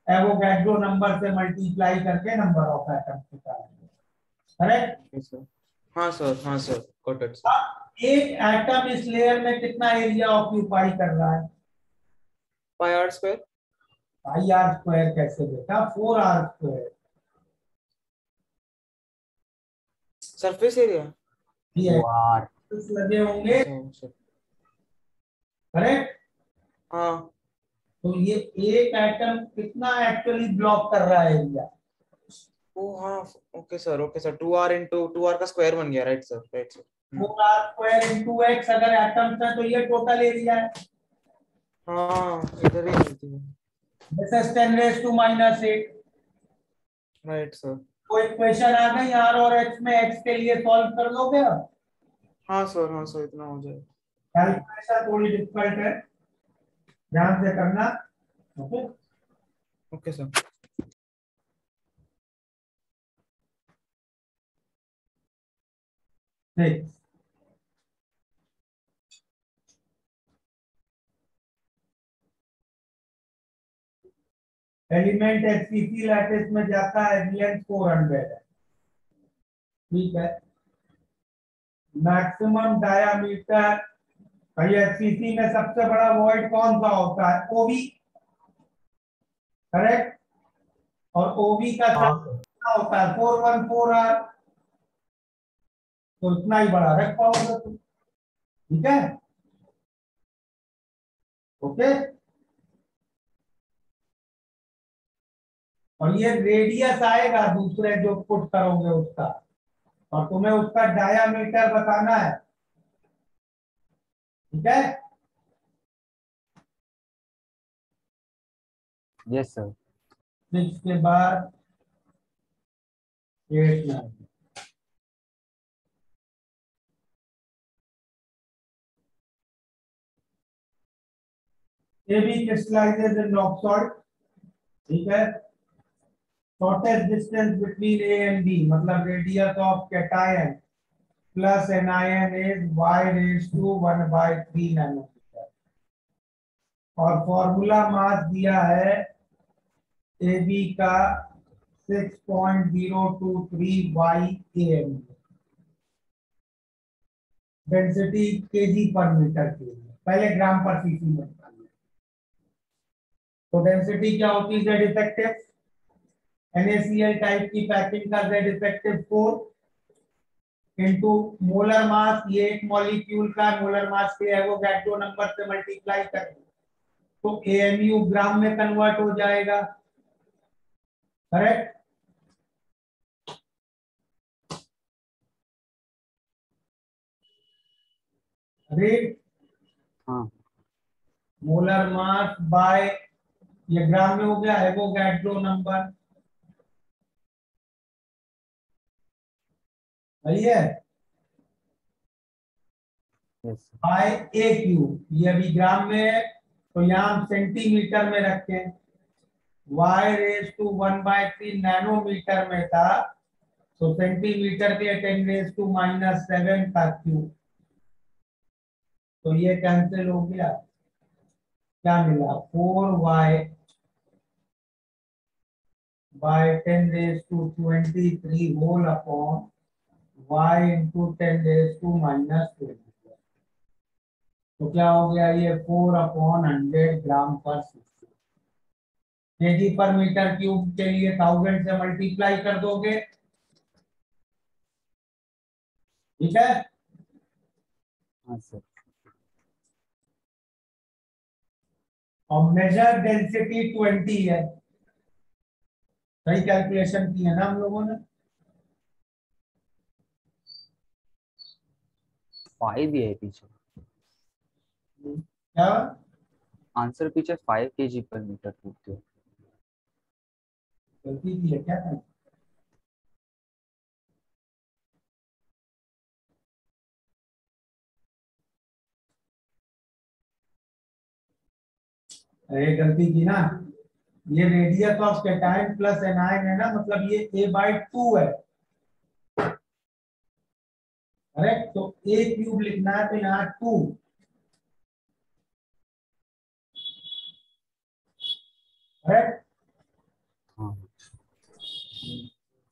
एवोगैड्रो नंबर से मल्टीप्लाई करके नंबर ऑफ एटम्स निकाला, करेक्ट? yes, sir. हाँ सर, हाँ सर, गॉट इट सर। एक एटम इस लेयर में कितना एरिया ऑक्यूपाई कर रहा है? Pi r square. Pi r square कैसे बेटा? 4r square. Surface area. ये वार एक्सेस लगे होंगे, सर। करेक्ट? हाँ तो ये एक एटम कितना एक्चुअली ब्लॉक कर रहा है एरिया? ओ हाँ, okay sir, 2r into 2r का स्क्वायर बन गया, right sir, right sir. 4r square into x अगर एटम्स है तो ये टोटल एरिया है। हाँ इधर ही मिलती है, दिस इज 10⁻⁻⁸। Right sir. कोई इक्वेशन आ गई r और x में, x के लिए सॉल्व कर लोगे अब? हाँ सर, हाँ सर, इतना हो जाए। कैलकुलेशन थोड़ी डिफिकल्ट है, ध्यान से करना। Okay, okay sir. ठीक। एलिमेंट HCC लैटिस में जाता है, लेंथ 400 है, ठीक है। मैक्सिमम डायामीटर, भाई HCC में सबसे बड़ा वॉइड कौन सा होता है? OB, correct? और OB का हाँ साइज सर कितना होता है? 414R। तो इतना ही बड़ा रख पाओगे तुम, ठीक है? ओके। और ये रेडियस आएगा दूसरे जो पुट करोगे उसका, और तुम्हें उसका डायामीटर बताना है, ठीक है? यस सर 6 के बाद 8 9। ये भी क्रिस्टलाइजेज इन रॉक सॉल्ट, ठीक है। Shortest distance between A and B, मतलब radius of cation plus anion is y⁻³ nanometre. और फॉर्मूला मास दिया है AB का 6.023 YAM, density KG per metre के लिए, पहले ग्राम पर सीसी में निकालिए। तो डेंसिटी क्या होती है? जेड इफेक्टिव, NaCl टाइप की पैकिंग का Z effective 4 into molar mass, ये एक मॉलिक्यूल का मोलर मास के एवोगैड्रो नंबर से मल्टीप्लाई करें तो AMU ग्राम में कन्वर्ट हो जाएगा, करेक्ट? रेट हाँ मोलर मास बाय, ये ग्राम में हो गया, एवोगैड्रो नंबर, सही है, यस सर बाय AQ। ये अभी ग्राम में है तो यहाँ हम सेंटीमीटर में रखते हैं, y⁻⁻³ नैनोमीटर में था तो सेंटीमीटर के 10⁻⁻⁷ का क्यूब, तो ये कैंसिल हो गया, क्या मिला 4y by 10 raised to 23 whole upon y into 10 raised to minus 20। तो क्या हो गया ये 4/100 ग्राम पर केजी पर मीटर क्यूब के लिए 1000 से मल्टीप्लाई कर दोगे, ठीक है। हाँ सर। और मेजर डेंसिटी 20 है, सही कैलकुलेशन की है ना हम लोगों ने। 5 ही है पीछे, क्या आंसर पीछे 5 kg पर मीटर क्यूब थे। गलती की है क्या करें? अरे गलती की ना, ये radius of cation plus anion है ना, मतलब ये a/2 है, करेक्ट। तो a क्यूब लिखना है तो यहाँ 2, करेक्ट, हाँ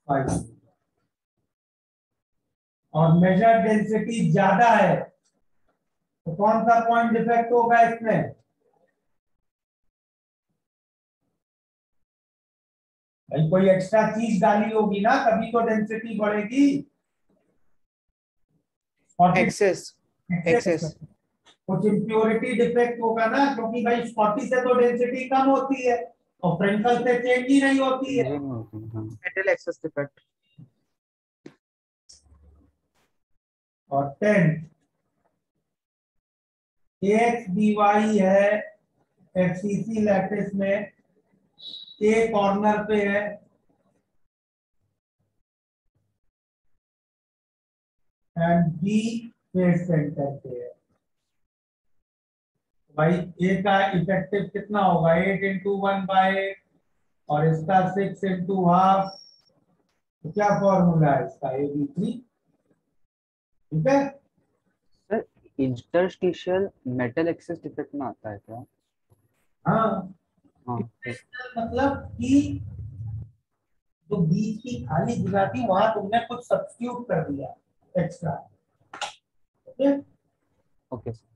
5। और मेजर डेंसिटी ज्यादा है तो कौन सा पॉइंट डिफेक्ट होगा इसमें? भाई कोई एक्स्ट्रा चीज डाली होगी ना, तभी तो डेंसिटी बढ़ेगी। एक्सेस एक्सेस कुछ इम्प्योरिटी डिफेक्ट होगा ना, क्योंकि भाई स्कॉटी से तो डेंसिटी कम होती है और फ्रेंकल से चेंज ही नहीं होती है। ये नहीं होती, हाँ। Metal access defect. और 10 ax dy है एफसीसी लैटिस में, ए कॉर्नर पे है एंड बी फेस सेंटर पे है। भाई ए का इफेक्टिव कितना होगा 8 इंटू 1/8 और इसका 6 इंटू हाफ। तो क्या फॉर्मूला है इसका AB3, ठीक है। Sir interstitial metal access defect में आता है क्या? हाँ, हाँ मतलब कि जो बीच की खाली जगह थी वहां तुमने कुछ सब्स्टिट्यूट कर दिया एक्स्ट्रा, ओके। Okay sir.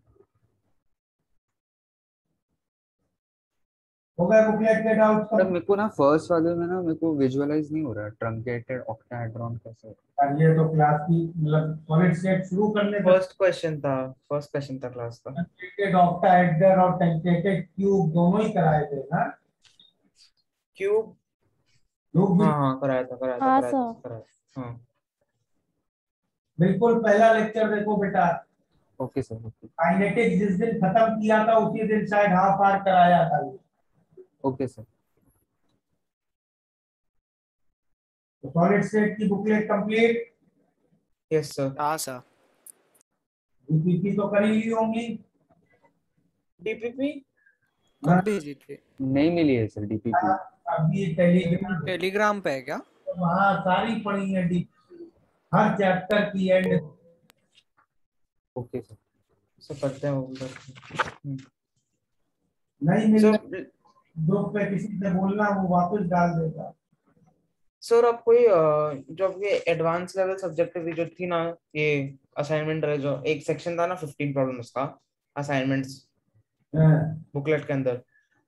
हो गया बुकलेट के डाउट सर का। मेरे को ना फर्स्ट वाले में ना मेरे को विजुअलाइज नहीं हो रहा ट्रंकेटेड ऑक्टाहेड्रॉन कैसे। ये तो क्लास की मतलब सॉलिड स्टेट शुरू करने से फर्स्ट क्वेश्चन था क्लास का। ट्रंकेटेड ऑक्टाहेड्रल और ट्रंकेटेड क्यूब दोनों ही कराए थे ना। क्यूब क्यूब भी हाँ कराया था हाँ सर। कराया था हाँ। बिल्कुल पहला लेक्चर देखो बेटा, ओके सर ओके। काइनेटिक्स जिस दिन खत्म किया था उसी दिन शायद हाफ आवर कराया था ये। Okay sir. तो सॉलिड स्टेट की बुकलेट कंप्लीट, यस सर। हाँ सर। डीपीपी तो कर ही ली होंगी। डीपीपी हाँ, कब भेजी थी? नहीं मिली है सर डीपीपी। अभी टेलीग्राम टेलीग्राम पे है क्या? वहाँ सारी पढ़ी है डीपीपी, हर चैप्टर की एंड। Okay sir. सब पढ़ते हैं वो उधर। नहीं मिल सर ग्रुप पे किसी से बोलना, वो वापस डाल देगा। सर आप कोई जो आपके एडवांस लेवल सब्जेक्ट जो थी ना, ये असाइनमेंट जो एक सेक्शन था ना 15 प्रॉब्लम्स का असाइनमेंट्स हाँ, बुकलेट के अंदर,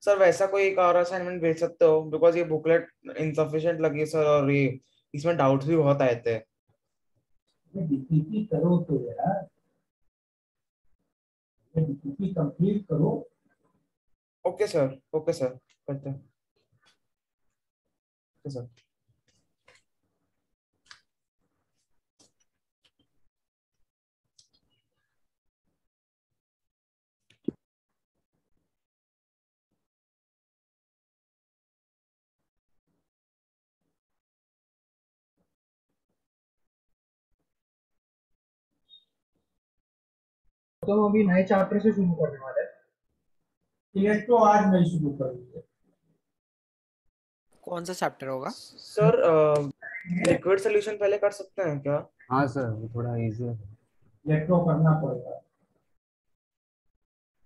सर वैसा कोई एक और असाइनमेंट भेज सकते हो? बिकॉज ये बुकलेट इनसफिशिएंट लगी सर, और ये इसमें डाउट्स भी बहुत आए थे। डीपीपी करो तो यार, डीपीपी कंप्लीट करो। ओके सर करते हैं। Okay sir. तो हम अभी नए चैप्टर से शुरू करने वाले हैं। इलेक्ट्रो आज नहीं शुरू करेंगे कौन सा चैप्टर होगा? सर लिक्विड सोल्यूशन पहले कर सकते हैं क्या? हाँ सर वो थोड़ा इजी है। इलेक्ट्रो करना पड़ेगा।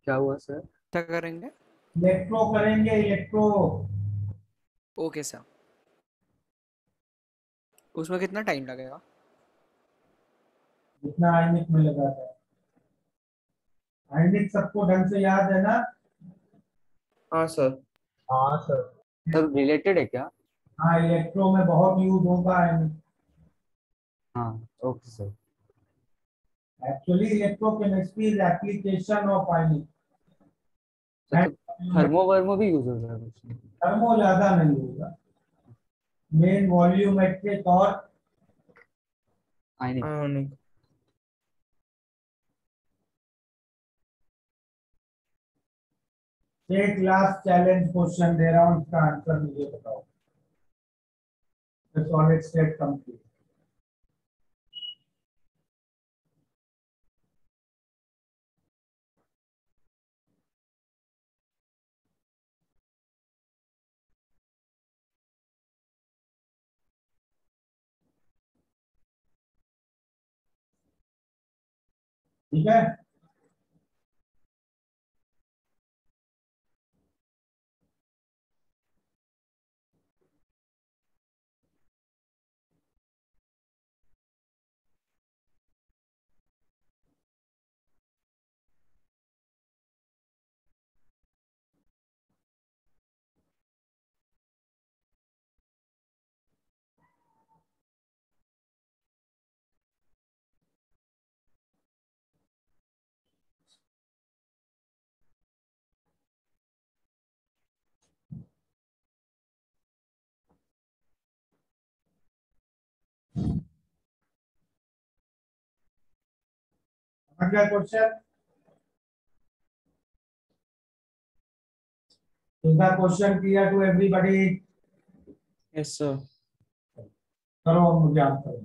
क्या हुआ सर? क्या करेंगे? इलेक्ट्रो करेंगे, इलेक्ट्रो। Okay sir. उसमें कितना टाइम लगेगा? जितना आयनिक में लगा था। आयनिक सबको ढंग से याद है ना? हाँ सर। हाँ सर। सर रिलेटेड है क्या? हाँ, इलेक्ट्रो में बहुत यूज होगा आयनिक। हाँ okay sir. Actually electrochemistry is application of ionic. Sir तो थर्मो वर्मो भी यूज होगा उसमें? थर्मो ज्यादा नहीं होगा, मेन वॉल्यूमेट्रिक और आयनिक। आयोनिक। एक लास्ट चैलेंज क्वेश्चन दे रहा हूँ, इसका आंसर मुझे बताओ। Solid state complete. ठीक है। अगला question. Is the question clear to everybody? Yes sir. करो, अब मुझे आंसर।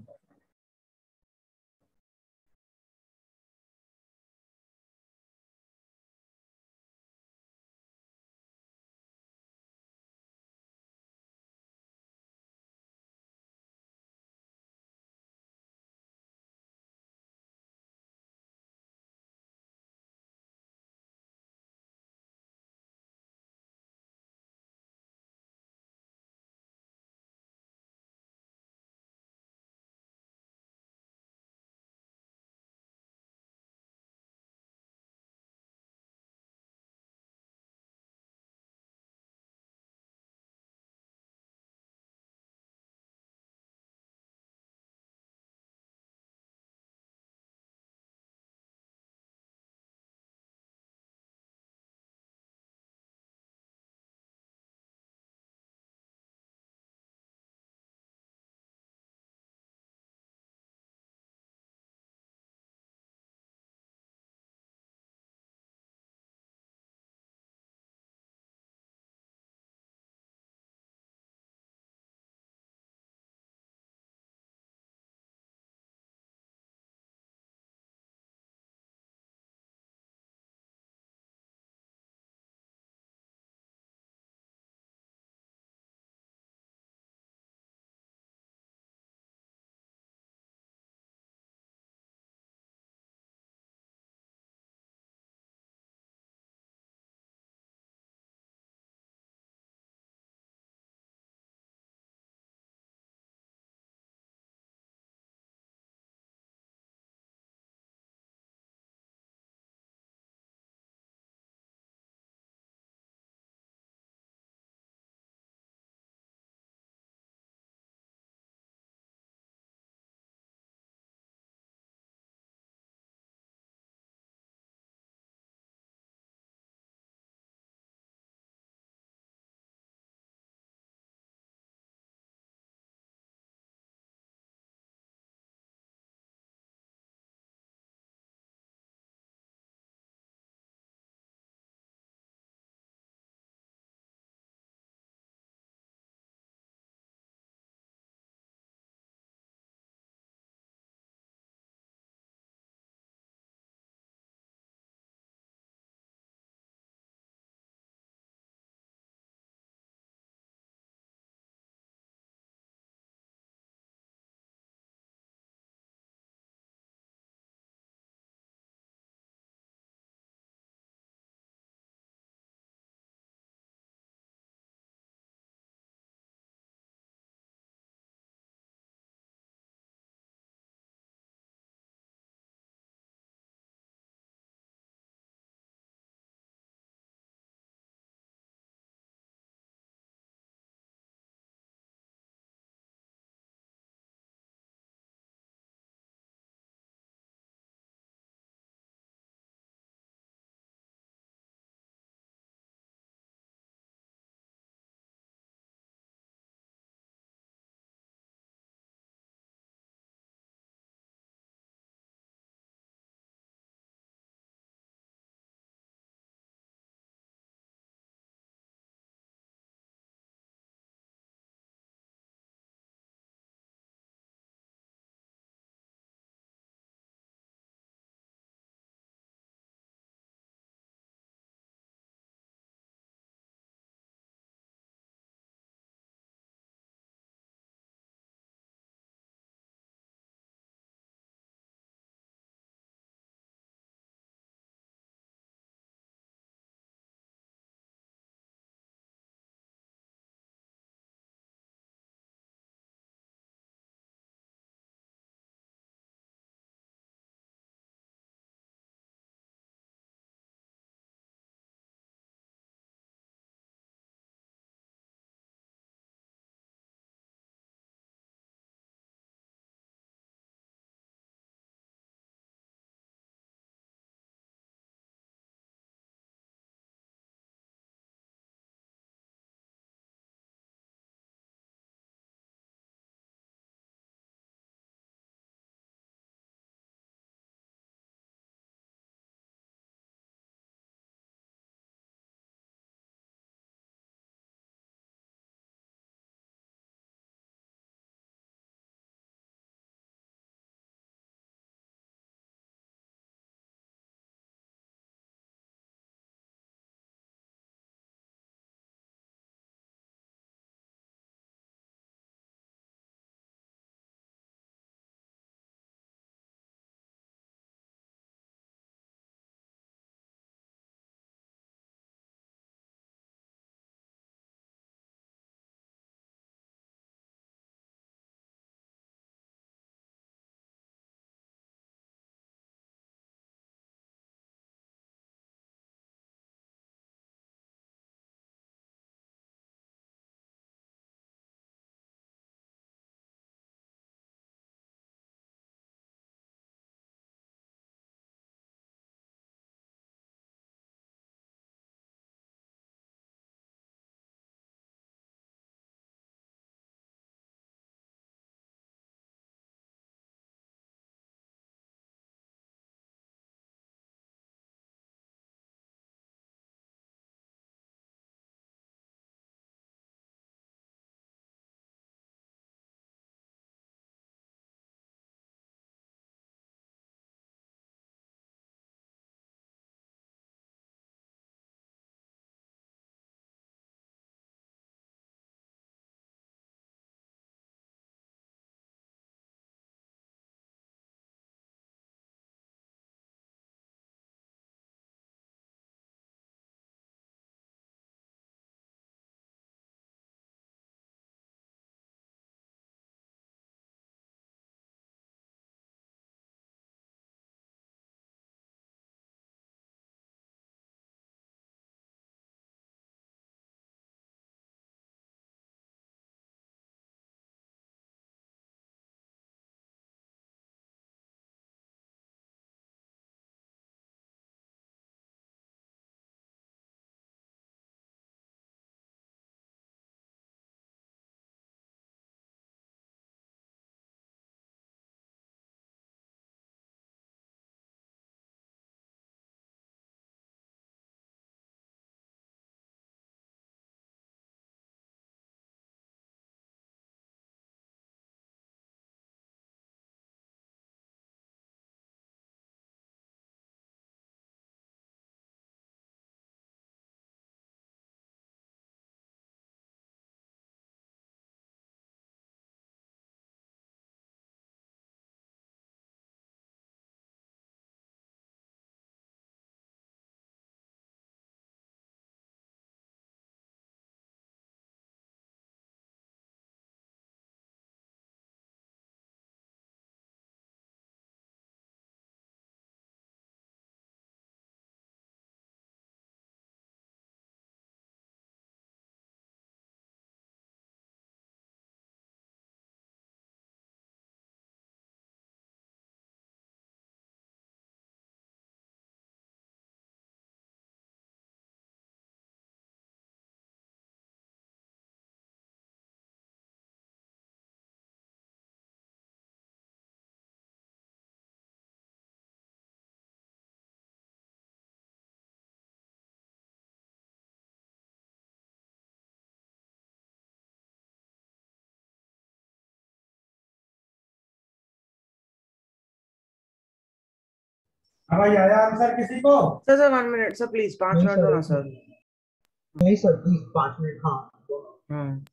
अब भाई आया आंसर किसी को? Sir 1 minute sir, please 5 minute दो ना सर। नहीं सर प्लीज 5 मिनट, हाँ दोनों। हाँ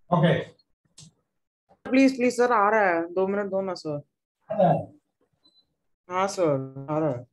ओके। प्लीज प्लीज सर, आ रहा है, 2 मिनट दो ना सर। हाँ सर, आ रहा है।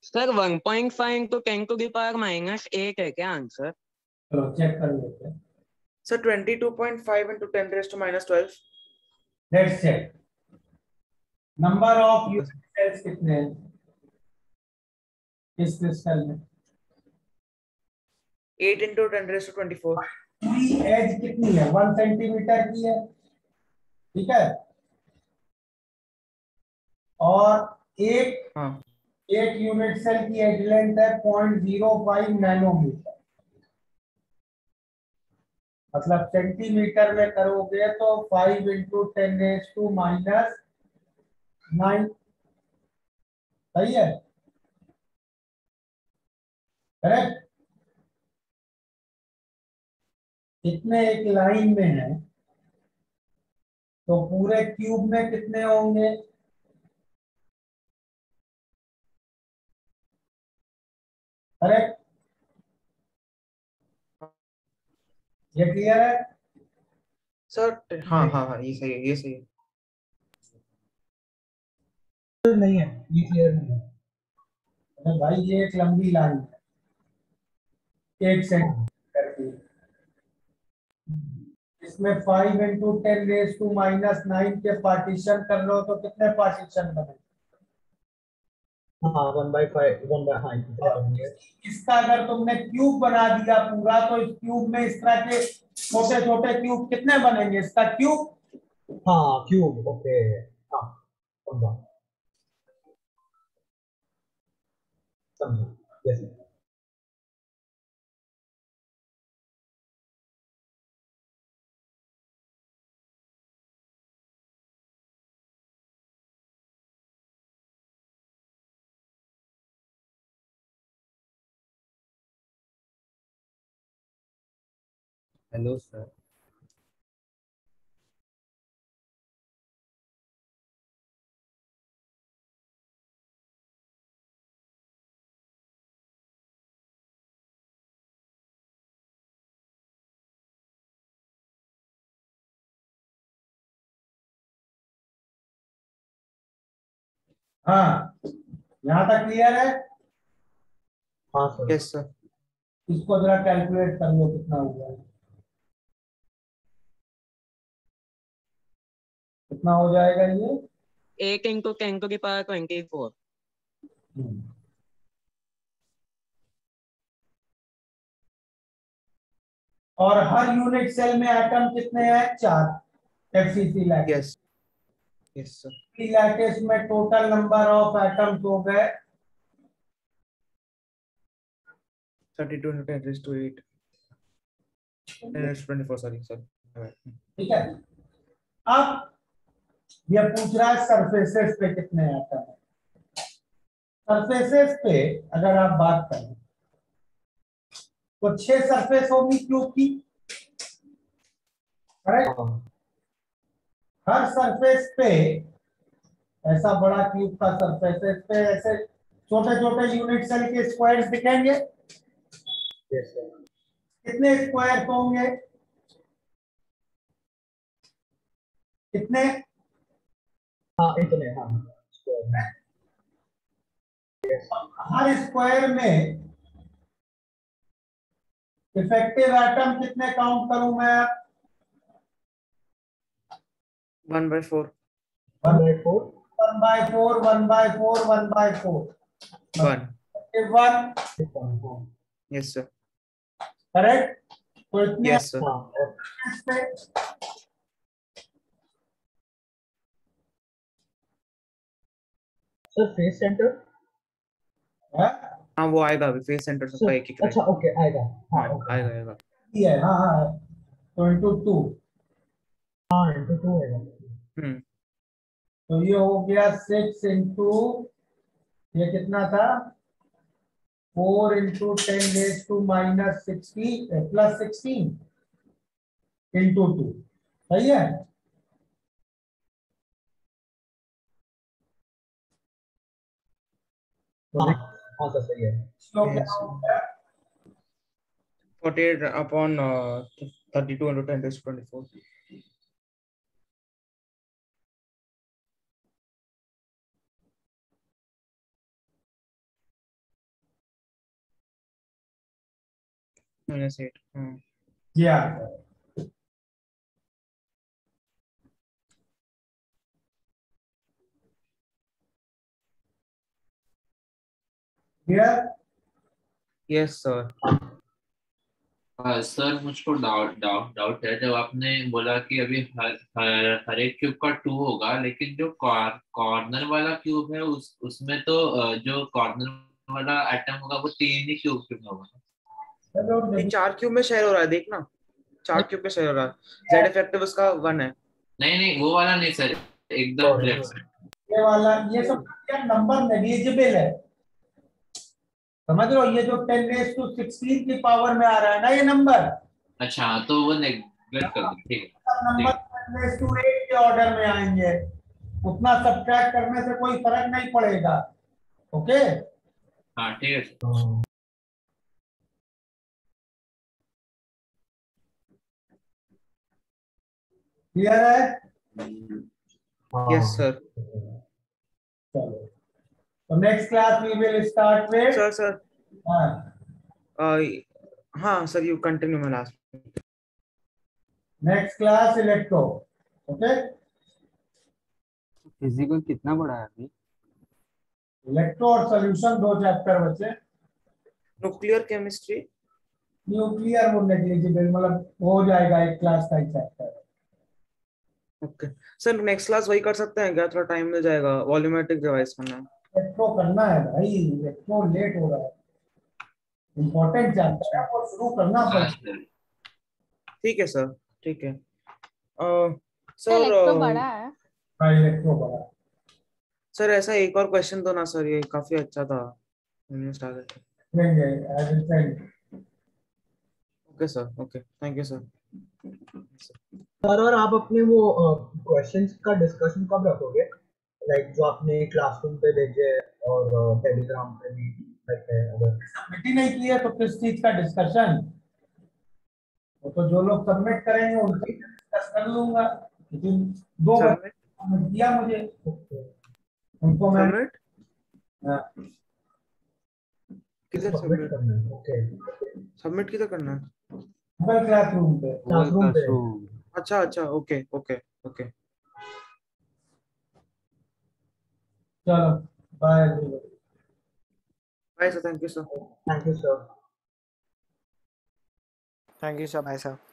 सर 1.5 इंटू 10⁻⁻8 है क्या आंसर? चलो चेक कर लेते हैं। Sir 22.5 into 10⁻⁻12। Let's check. Number of unit cells कितने हैं इस क्रिस्टल में? 8 इंटू 10⁻24। पूरी एज कितनी है? 1 सेंटीमीटर की है, ठीक है। और एक हाँ एक यूनिट सेल की एज लेंथ है 0.05 नैनोमीटर। मतलब सेंटीमीटर में करोगे तो 5 इंटू 10⁻⁹ सही है, करेक्ट। इतने एक लाइन में है तो पूरे क्यूब में कितने होंगे? अरे ये क्लियर है? सर हाँ हाँ हाँ, ये सही है, ये सही है। नहीं है, ये क्लियर नहीं है। अरे भाई ये एक लंबी लाइन है 1 सेंटीमीटर की, इसमें 5 इंटू 10⁻⁻⁹ के पार्टीशन कर लो तो कितने पार्टीशन बने? हाँ 1/5 हाँ इतने बनेंगे। इसका अगर तुमने क्यूब बना दिया पूरा तो इस क्यूब में इस तरह के छोटे छोटे क्यूब कितने बनेंगे? इसका क्यूब। हाँ क्यूब, ओके। हाँ समझा समझा, यस। Hello sir. हाँ यहाँ तक क्लियर है? हाँ सर। Yes sir. इसको जरा कैलकुलेट कर लो कितना हुआ है, कितना हो जाएगा ये? 8 इंटू 10⁻24। और हर यूनिट सेल में एटम कितने हैं? 4। FCC lattice. Yes yes sir. Lattice में टोटल नंबर ऑफ एटम्स हो गए 32 into 10⁻⁸ 10⁻24, सॉरी सर। ठीक है। अब ये पूछ रहा है सरफेसेस पे कितने एटम है। सरफेसेस पे अगर आप बात करें तो 6 सरफेस होगी क्यूब की, करेक्ट? हाँ हर सरफेस पे ऐसा बड़ा क्यूब का सरफेसेस पे ऐसे छोटे छोटे यूनिट सेल के स्क्वायर्स दिखेंगे। Yes sir. कितने स्क्वायर होंगे? कितने? हाँ इतने, हाँ हर स्क्वायर में इफेक्टिव एटम कितने काउंट करूं मैं? 1/4। 1/4। 1/4 1/4 1/4 1। 1। Yes sir. करेक्ट? तो इतने yes sir. Sir face centre. हाँ वो आएगा अभी, फेस सेंटर सबका एक एक अच्छा ओके आएगा। हाँ हाँ ओके। आएगा आएगा। है। हाँ हाँ तो इंटू 2, हाँ इंटू 2 आएगा। तो ये हो गया 6 इंटू, ये कितना था? 4 इंटू 10⁻⁻60 प्लस 16 इंटू 2। सही है? हाँ हाँ सर सही है। तो क्या Yes. हो गया? 48 upon 32 into 10⁻24। -8। ये आ गया। क्लियर? Yes sir. सर मुझको डाउट डाउट डाउट है, जब आपने बोला कि अभी हर एक क्यूब का 2 होगा, लेकिन जो कॉर्नर वाला क्यूब है उसमें तो जो कॉर्नर वाला एटम होगा वो 3 ही क्यूब में होगा। चलो नहीं 4 क्यूब में शेयर हो रहा है, देखना 4 क्यूब में शेयर हो रहा है। जेड इफेक्टिव उसका 1 है। नहीं नहीं वो वाला नहीं सर, एकदम लेफ्ट साइड। ये वाला, ये सब नंबर नेग्लिजिबल है, समझ लो। ये जो 10⁻16 की पावर में आ रहा है ना ये नंबर, अच्छा हाँ, तो वो नेग्लेक्ट कर दो, ठीक है। सब नंबर 1:8 के ऑर्डर में आएंगे, उतना सब्ट्रैक्ट करने से कोई फर्क नहीं पड़ेगा। ओके, हाँ ठीक है सर। क्लियर है? Yes sir. चलो, तो next class we will start with sir हाँ sir, you continue my last. Next class electro. Okay, physical कितना बड़ा है अभी? इलेक्ट्रो और सॉल्यूशन 2 चैप्टर बचे। Nuclear chemistry. न्यूक्लियर वो नेग्लिजिबल, मतलब हो जाएगा एक क्लास का एक chapter. Okay sir, next class वही कर सकते हैं क्या? थोड़ा टाइम मिल जाएगा, वॉल्यूमेट्रिक डिवाइस करना है। इलेक्ट्रो करना है भाई, इलेक्ट्रो लेट हो रहा है, इंपॉर्टेंट चैप्टर है और शुरू करना हाँ पड़ेगा। सर। ठीक है सर, ठीक है। इलेक्ट्रो सर बड़ा है। हाँ, इलेक्ट्रो बड़ा। सर ऐसा एक और क्वेश्चन दो ना सर, ये काफी अच्छा था। लेंगे as a send. Okay sir, okay, thank you sir. Sir और आप अपने वो क्वेश्चंस का डिस्कशन कब रखोगे? लाइक जो आपने क्लासरूम पे भेजे और टेलीग्राम पे भी रखे हैं, अगर सबमिट ही नहीं किया तो किस चीज का डिस्कशन? वो तो जो लोग सबमिट करेंगे उनसे डिस्कस कर लूंगा, लेकिन 2 बच्चे सबमिट सबमिट किया मुझे, उनको मैं सबमिट किधर सबमिट सबमिट? करना है। ओके, सबमिट किधर करना है? गूगल क्लासरूम पे। गूगल क्लासरूम पे। क्लासरूम। अच्छा अच्छा, ओके ओके ओके। चलो, bye. Bye sir, thank you sir. Thank you sir. Thank you sir, bye sir.